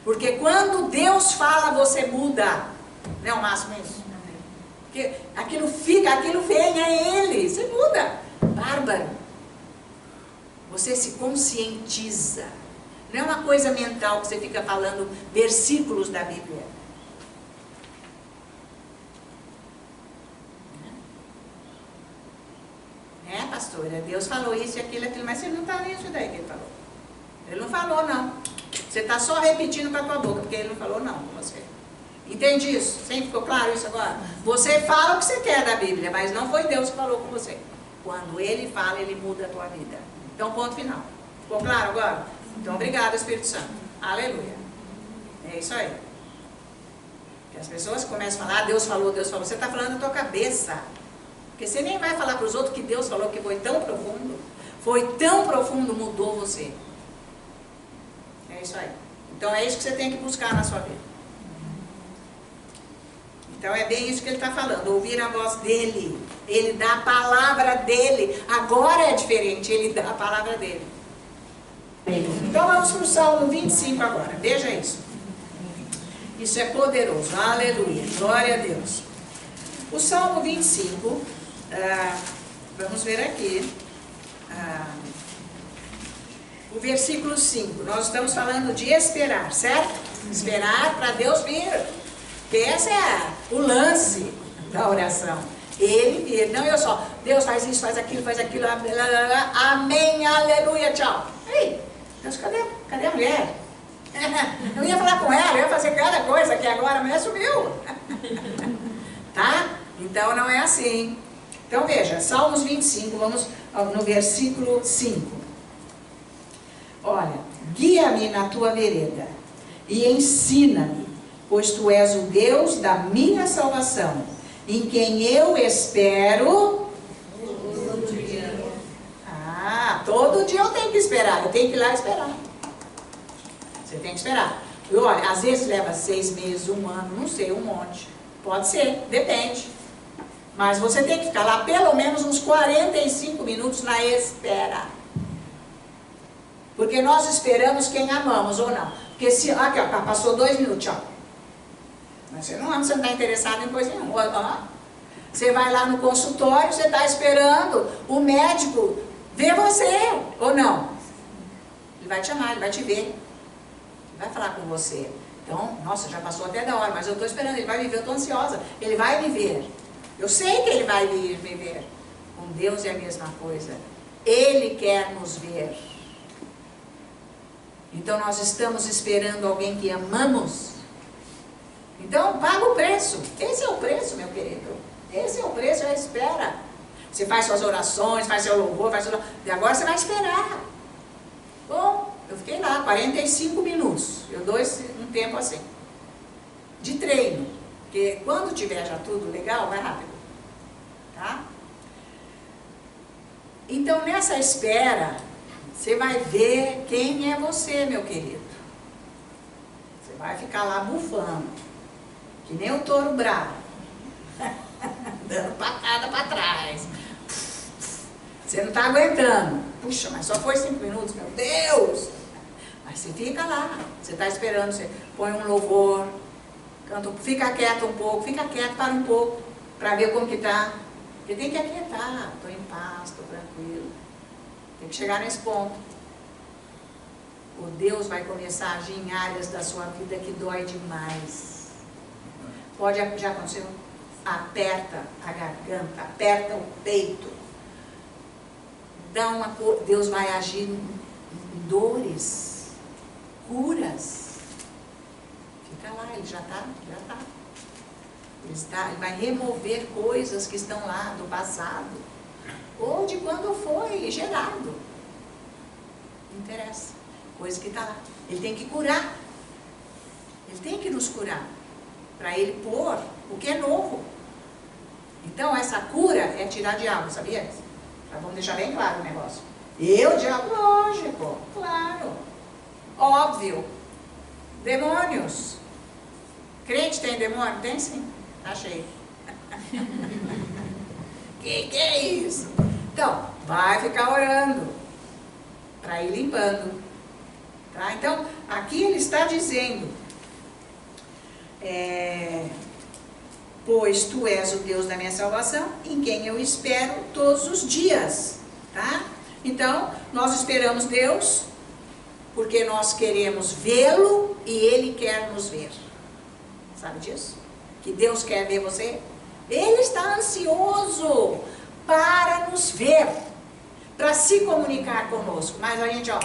Porque quando Deus fala, você muda. Não é o máximo isso? Porque aquilo vem, é Ele. Você muda. Bárbaro. Você se conscientiza. Não é uma coisa mental que você fica falando versículos da Bíblia. É, pastora, Deus falou isso e aquilo, mas você não está nisso daí que Ele falou. Ele não falou, não. Você está só repetindo com a tua boca, porque Ele não falou não com você. Entende isso? Sempre ficou claro isso agora? Você fala o que você quer da Bíblia, mas não foi Deus que falou com você. Quando Ele fala, Ele muda a tua vida. Então, ponto final. Ficou claro agora? Então, obrigado, Espírito Santo. Aleluia. É isso aí. Porque as pessoas começam a falar, Deus falou, Deus falou. Você está falando da tua cabeça. Porque você nem vai falar para os outros que Deus falou que foi tão profundo. Foi tão profundo, mudou você. É isso aí. Então, é isso que você tem que buscar na sua vida. Então é bem isso que ele está falando, ouvir a voz dele, ele dá a palavra dele, agora é diferente, ele dá a palavra dele. Então vamos para o Salmo 25 agora, veja isso. Isso é poderoso, aleluia, glória a Deus. O Salmo 25, vamos ver aqui, o versículo 5, nós estamos falando de esperar, certo? Esperar para Deus vir. Porque esse é o lance da oração. Ele vir, não eu só. Deus faz isso, faz aquilo, amém, aleluia, tchau. Ei, Deus, cadê a mulher? Eu ia falar com ela, eu ia fazer cada coisa aqui agora, a mulher sumiu. Tá? Então não é assim. Então veja, Salmos 25, vamos no versículo 5. Olha, guia-me na tua vereda e ensina-me, pois tu és o Deus da minha salvação, em quem eu espero. Todo dia eu tenho que esperar, eu tenho que ir lá esperar. Você tem que esperar. E olha, às vezes leva 6 meses, 1 ano, não sei, um monte. Pode ser, depende. Mas você tem que ficar lá pelo menos uns 45 minutos na espera. Porque nós esperamos quem amamos ou não. Porque se, aqui ó, passou 2 minutos, ó. Mas você não está interessado em coisa nenhuma. Você vai lá no consultório, você está esperando o médico ver você, ou não? Ele vai te chamar, ele vai te ver. Ele vai falar com você. Então, nossa, já passou até da hora, mas eu estou esperando, ele vai me ver, eu estou ansiosa. Ele vai me ver. Eu sei que ele vai vir me ver. Com Deus é a mesma coisa. Ele quer nos ver. Então, nós estamos esperando alguém que amamos. Então, paga o preço. Esse é o preço, meu querido. Esse é o preço, é a espera. Você faz suas orações, faz seu louvor, e agora você vai esperar. Bom, eu fiquei lá 45 minutos. Eu dou um tempo assim. De treino. Porque quando tiver já tudo legal, vai rápido. Tá? Então, nessa espera, você vai ver quem é você, meu querido. Você vai ficar lá bufando. Que nem o touro bravo. Dando patada para trás. Você não está aguentando. Puxa, mas só foi 5 minutos, meu Deus! Mas você fica lá. Você está esperando, você põe um louvor, canta, fica quieto um pouco, fica quieto, para um pouco, para ver como que está. Porque tem que aquietar. Estou em paz, estou tranquilo. Tem que chegar nesse ponto. O Deus vai começar a agir em áreas da sua vida que dói demais. Pode, já aconteceu? Aperta a garganta, aperta o peito. Deus vai agir em dores, curas. Fica lá, ele já está. Ele vai remover coisas que estão lá do passado, ou de quando foi gerado. Não interessa. Coisa que está lá. Ele tem que curar. Ele tem que nos curar. Para ele pôr o que é novo. Então, essa cura é tirar diabo, sabia? Vamos deixar bem claro o negócio. Diabo, lógico, claro. Óbvio. Demônios. Crente tem demônio? Tem sim. Tá cheio. Que é isso? Então, vai ficar orando. Para ir limpando. Tá? Então, aqui ele está dizendo... pois tu és o Deus da minha salvação, em quem eu espero todos os dias, tá? Então, nós esperamos Deus, porque nós queremos vê-lo e Ele quer nos ver. Sabe disso? Que Deus quer ver você? Ele está ansioso para nos ver, para se comunicar conosco. Mas a gente, ó,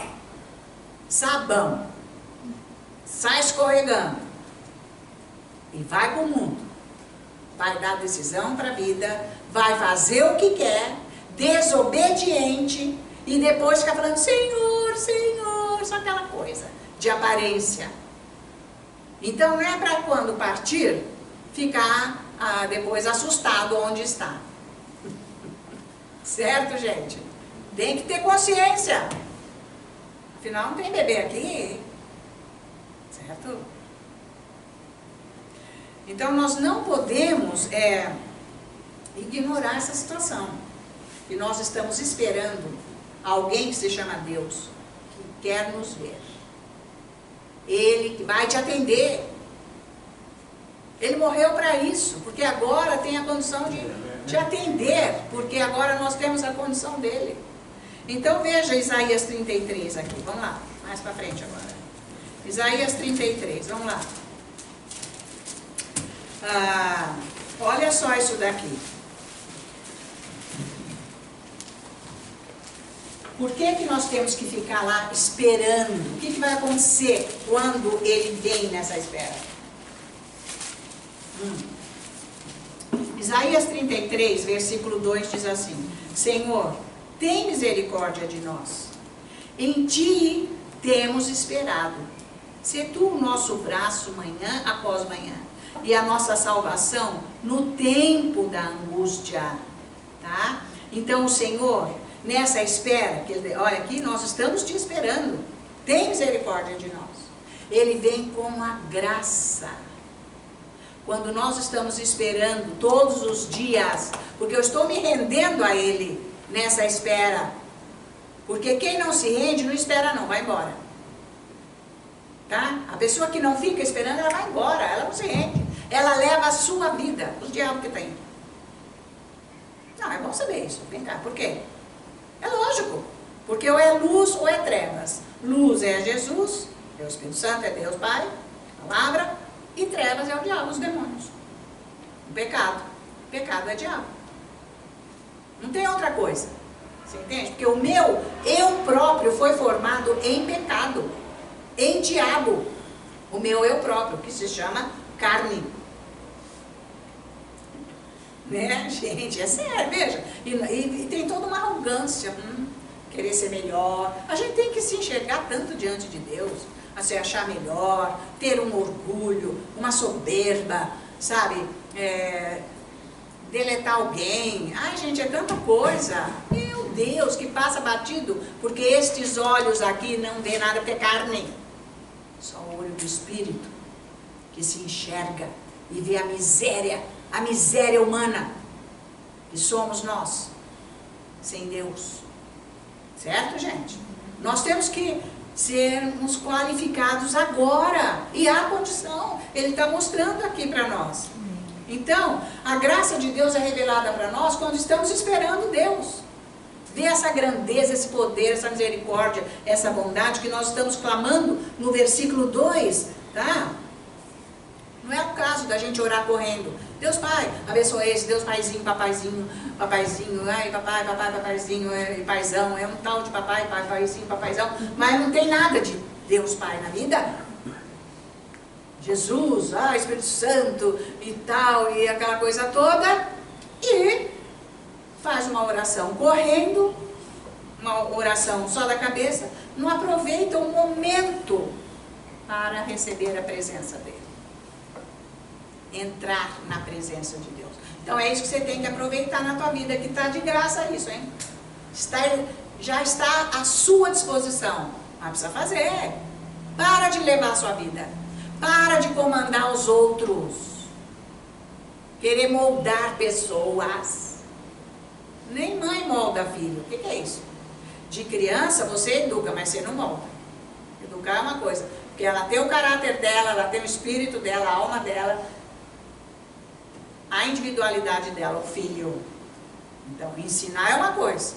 sabão, sai escorregando e vai para o mundo. Vai dar decisão para a vida, vai fazer o que quer, desobediente, e depois fica falando, Senhor, Senhor, só aquela coisa de aparência. Então não é para quando partir, ficar depois assustado onde está. Certo, gente? Tem que ter consciência. Afinal, não tem bebê aqui. Certo? Então, nós não podemos ignorar essa situação. E nós estamos esperando alguém que se chama Deus, que quer nos ver. Ele vai te atender. Ele morreu para isso, porque agora tem a condição de te atender, porque agora nós temos a condição dele. Então, veja Isaías 33 aqui. Vamos lá, mais para frente agora. Isaías 33, vamos lá. Olha só isso daqui. Por que nós temos que ficar lá esperando? O que vai acontecer quando ele vem nessa espera? Isaías 33, versículo 2 diz assim: Senhor, tem misericórdia de nós. Em ti temos esperado. Sê tu o nosso braço manhã após manhã, e a nossa salvação no tempo da angústia. Tá? Então o Senhor, nessa espera, olha aqui, nós estamos te esperando. Tem misericórdia de nós. Ele vem com a graça. Quando nós estamos esperando todos os dias, porque eu estou me rendendo a Ele nessa espera. Porque quem não se rende, não espera não, vai embora. Tá? A pessoa que não fica esperando, ela vai embora, ela não se rende. Ela leva a sua vida, os diabos que tem. Não, é bom saber isso, vem cá, por quê? É lógico, porque ou é luz ou é trevas. Luz é Jesus, é o Espírito Santo, é Deus Pai, a palavra. E trevas é o diabo, os demônios. O pecado. O pecado é diabo. Não tem outra coisa. Você entende? Porque o meu eu próprio foi formado em pecado. Em diabo. O meu eu próprio, que se chama carne. Né, gente? É sério, veja. E tem toda uma arrogância. Querer ser melhor. A gente tem que se enxergar tanto diante de Deus. A se achar melhor, ter um orgulho, uma soberba, sabe? Deletar alguém. Ai, gente, é tanta coisa. Meu Deus, que passa batido, porque estes olhos aqui não vê nada, porque é carne. Só o olho do Espírito, que se enxerga e vê a miséria humana, que somos nós, sem Deus. Certo, gente? Nós temos que sermos qualificados agora, e há condição, ele está mostrando aqui para nós. Então, a graça de Deus é revelada para nós quando estamos esperando Deus. Ver essa grandeza, esse poder, essa misericórdia, essa bondade que nós estamos clamando no versículo 2, tá? Não é o caso da gente orar correndo. Deus Pai, abençoa esse, Deus Paizinho, papaizinho, ai papai, papaizinho, paizão, é um tal de papai, papaizinho, papaizão, mas não tem nada de Deus Pai na vida. Jesus, Espírito Santo e tal, e aquela coisa toda, e faz uma oração correndo, uma oração só da cabeça, não aproveita o momento para receber a presença dele. Entrar na presença de Deus. Então é isso que você tem que aproveitar na tua vida, que está de graça isso, hein? Já está à sua disposição. Mas precisa fazer. Para de levar a sua vida. Para de comandar os outros. Querer moldar pessoas. Nem mãe molda filho. O que é isso? De criança você educa, mas você não molda. Educar é uma coisa. Porque ela tem o caráter dela, ela tem o espírito dela, a alma dela, a individualidade dela, o filho. Então, ensinar é uma coisa,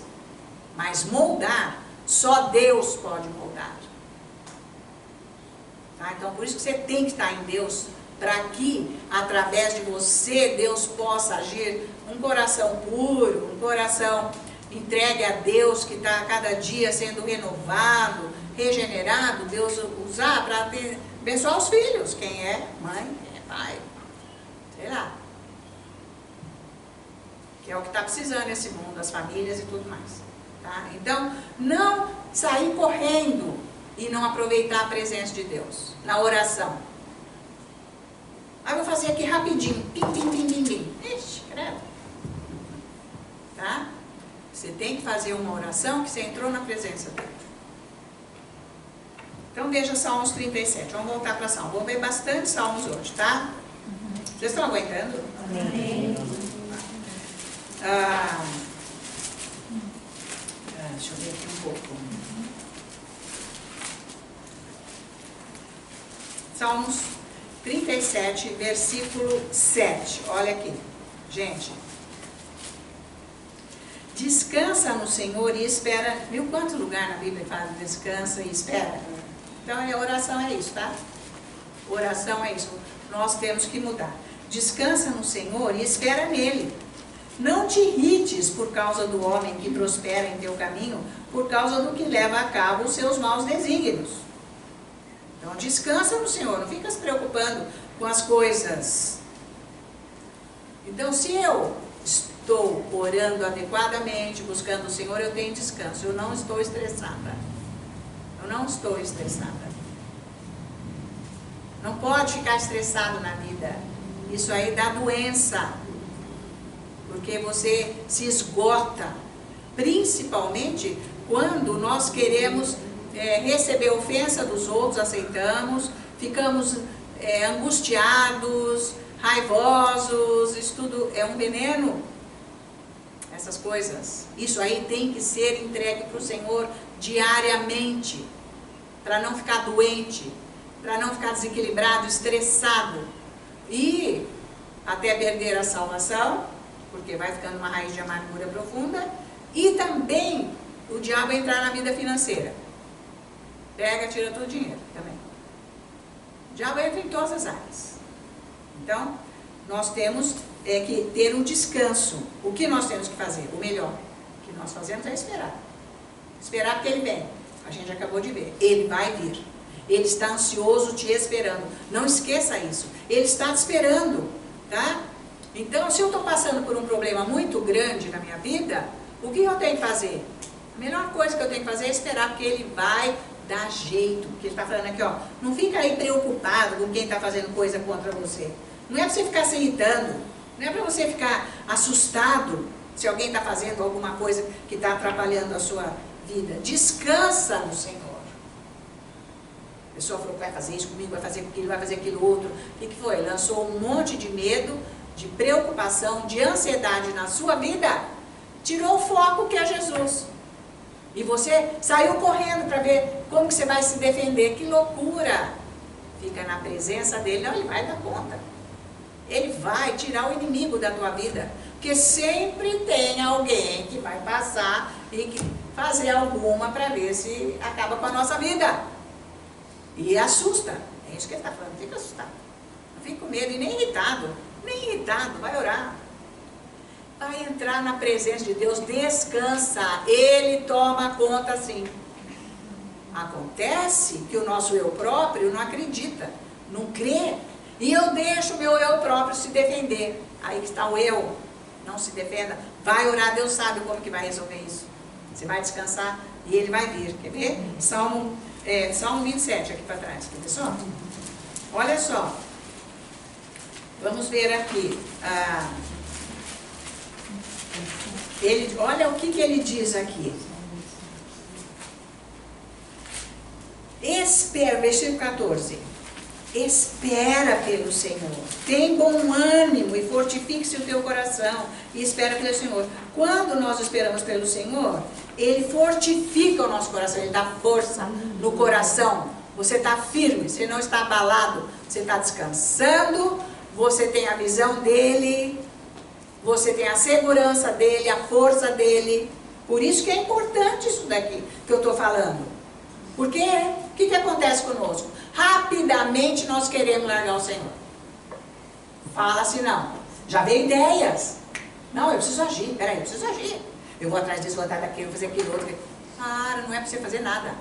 mas moldar, só Deus pode moldar. Tá? Então, por isso que você tem que estar em Deus, para que, através de você, Deus possa agir. Um coração puro, um coração entregue a Deus, que está a cada dia sendo renovado, regenerado, Deus usar para abençoar os filhos. Quem é mãe, quem é pai, sei lá. Que é o que está precisando nesse mundo, as famílias e tudo mais. Tá? Então, não sair correndo e não aproveitar a presença de Deus na oração. Vou fazer aqui rapidinho. Pim, pim, pim, pim, pim. Ixi, credo. Tá? Você tem que fazer uma oração que você entrou na presença dele. Então, veja Salmos 37. Vamos voltar para Salmos. Vou ver bastante Salmos hoje, tá? Vocês estão aguentando? Amém. Deixa eu ver aqui um pouco. Salmos 37, versículo 7. Olha aqui, gente. Descansa no Senhor e espera. Viu quanto lugar na Bíblia fala descansa e espera? Então, a oração é isso, tá? Oração é isso. Nós temos que mudar. Descansa no Senhor e espera nele. Não te irrites por causa do homem que prospera em teu caminho, por causa do que leva a cabo os seus maus desígnios. Então descansa no Senhor, não fica se preocupando com as coisas. Então se eu estou orando adequadamente, buscando o Senhor, eu tenho descanso, eu não estou estressada. Eu não estou estressada. Não pode ficar estressado na vida. Isso aí dá doença. Porque você se esgota. Principalmente quando nós queremos receber ofensa dos outros, aceitamos, ficamos angustiados, raivosos, isso tudo é um veneno. Essas coisas. Isso aí tem que ser entregue para o Senhor diariamente. Para não ficar doente. Para não ficar desequilibrado, estressado. E até perder a salvação, porque vai ficando uma raiz de amargura profunda. E também o diabo entrar na vida financeira. Pega, tira todo o dinheiro também. O diabo entra em todas as áreas. Então, nós temos que ter um descanso. O que nós temos que fazer? O melhor que nós fazemos é esperar. Esperar que ele venha. A gente acabou de ver. Ele vai vir. Ele está ansioso te esperando. Não esqueça isso. Ele está te esperando, tá? Então, se eu estou passando por um problema muito grande na minha vida, o que eu tenho que fazer? A melhor coisa que eu tenho que fazer é esperar, porque ele vai dar jeito. Porque ele está falando aqui, ó, não fica aí preocupado com quem está fazendo coisa contra você. Não é para você ficar se irritando. Não é para você ficar assustado se alguém está fazendo alguma coisa que está atrapalhando a sua vida. Descansa no Senhor. A pessoa falou que vai fazer isso comigo, vai fazer aquilo, vai fazer aquilo outro. O que foi? Lançou um monte de medo, de preocupação, de ansiedade na sua vida. Tirou o foco que é Jesus. E você saiu correndo para ver como que você vai se defender. Que loucura! Fica na presença dele. Não, ele vai dar conta. Ele vai tirar o inimigo da tua vida. Porque sempre tem alguém que vai passar e fazer alguma para ver se acaba com a nossa vida. E assusta. É isso que ele está falando. Fica assustado. Não fica com medo e nem irritado. Nem irritado. Vai orar. Vai entrar na presença de Deus. Descansa. Ele toma conta sim. Acontece que o nosso eu próprio não acredita. Não crê. E eu deixo o meu eu próprio se defender. Aí que está o eu. Não se defenda. Vai orar. Deus sabe como que vai resolver isso. Você vai descansar e ele vai vir. Quer ver? Salmo 27 aqui para trás. Quer ver só? Olha só. Vamos ver aqui. Olha o que ele diz aqui. Versículo 14. Espera pelo Senhor. Tem bom ânimo e fortifique-se o teu coração. E espera pelo Senhor. Quando nós esperamos pelo Senhor, Ele fortifica o nosso coração. Ele dá força no coração. Você está firme, você não está abalado. Você está descansando. Você tem a visão dEle. Você tem a segurança dEle, a força dEle. Por isso que é importante isso daqui que eu estou falando. Porque o que acontece conosco? Rapidamente nós queremos largar o Senhor. Fala assim, não. Já veio ideias. Não, eu preciso agir. Peraí, eu preciso agir. Eu vou atrás disso, vou atrás daquilo, vou fazer aquilo outro. Cara, não é para você fazer nada.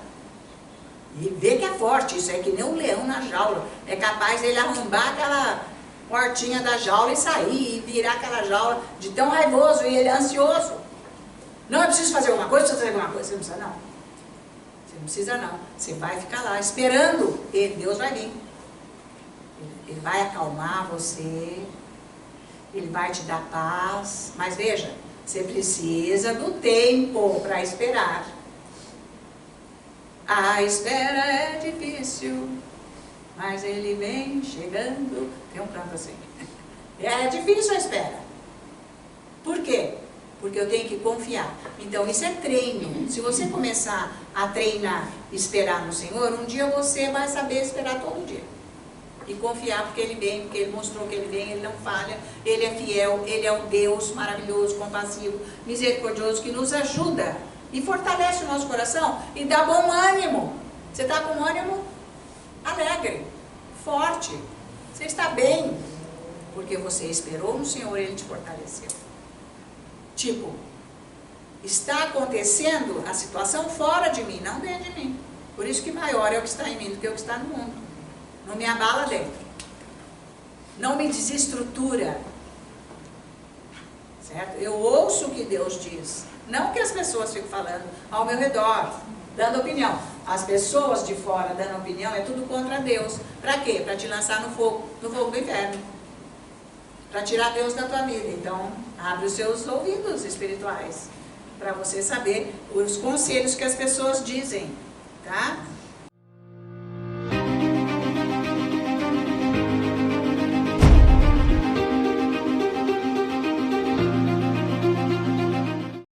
E vê que é forte. Isso é que nem um leão na jaula. É capaz dele arrombar aquela portinha da jaula e sair. E virar aquela jaula de tão raivoso. E ele é ansioso. Não, eu preciso fazer alguma coisa, preciso fazer alguma coisa. Você não precisa não. Não precisa não, você vai ficar lá esperando, e Deus vai vir. Ele vai acalmar você, Ele vai te dar paz. Mas veja, você precisa do tempo para esperar. A espera é difícil, mas Ele vem chegando. Tem um canto assim. É difícil a espera. Por quê? Porque eu tenho que confiar. Então, isso é treino. Se você começar a treinar, esperar no Senhor, um dia você vai saber esperar todo dia. E confiar porque Ele vem, porque Ele mostrou que Ele vem, Ele não falha, Ele é fiel, Ele é um Deus maravilhoso, compassivo, misericordioso, que nos ajuda e fortalece o nosso coração e dá bom ânimo. Você está com ânimo alegre, forte. Você está bem, porque você esperou no Senhor e Ele te fortaleceu. Tipo, está acontecendo a situação fora de mim, não dentro de mim. Por isso que maior é o que está em mim do que o que está no mundo. Não me abala dentro. Não me desestrutura. Certo? Eu ouço o que Deus diz. Não que as pessoas ficam falando ao meu redor, dando opinião. As pessoas de fora dando opinião é tudo contra Deus. Para quê? Para te lançar no fogo do inferno. Para tirar Deus da tua vida. Então, abre os seus ouvidos espirituais para você saber os conselhos que as pessoas dizem, tá?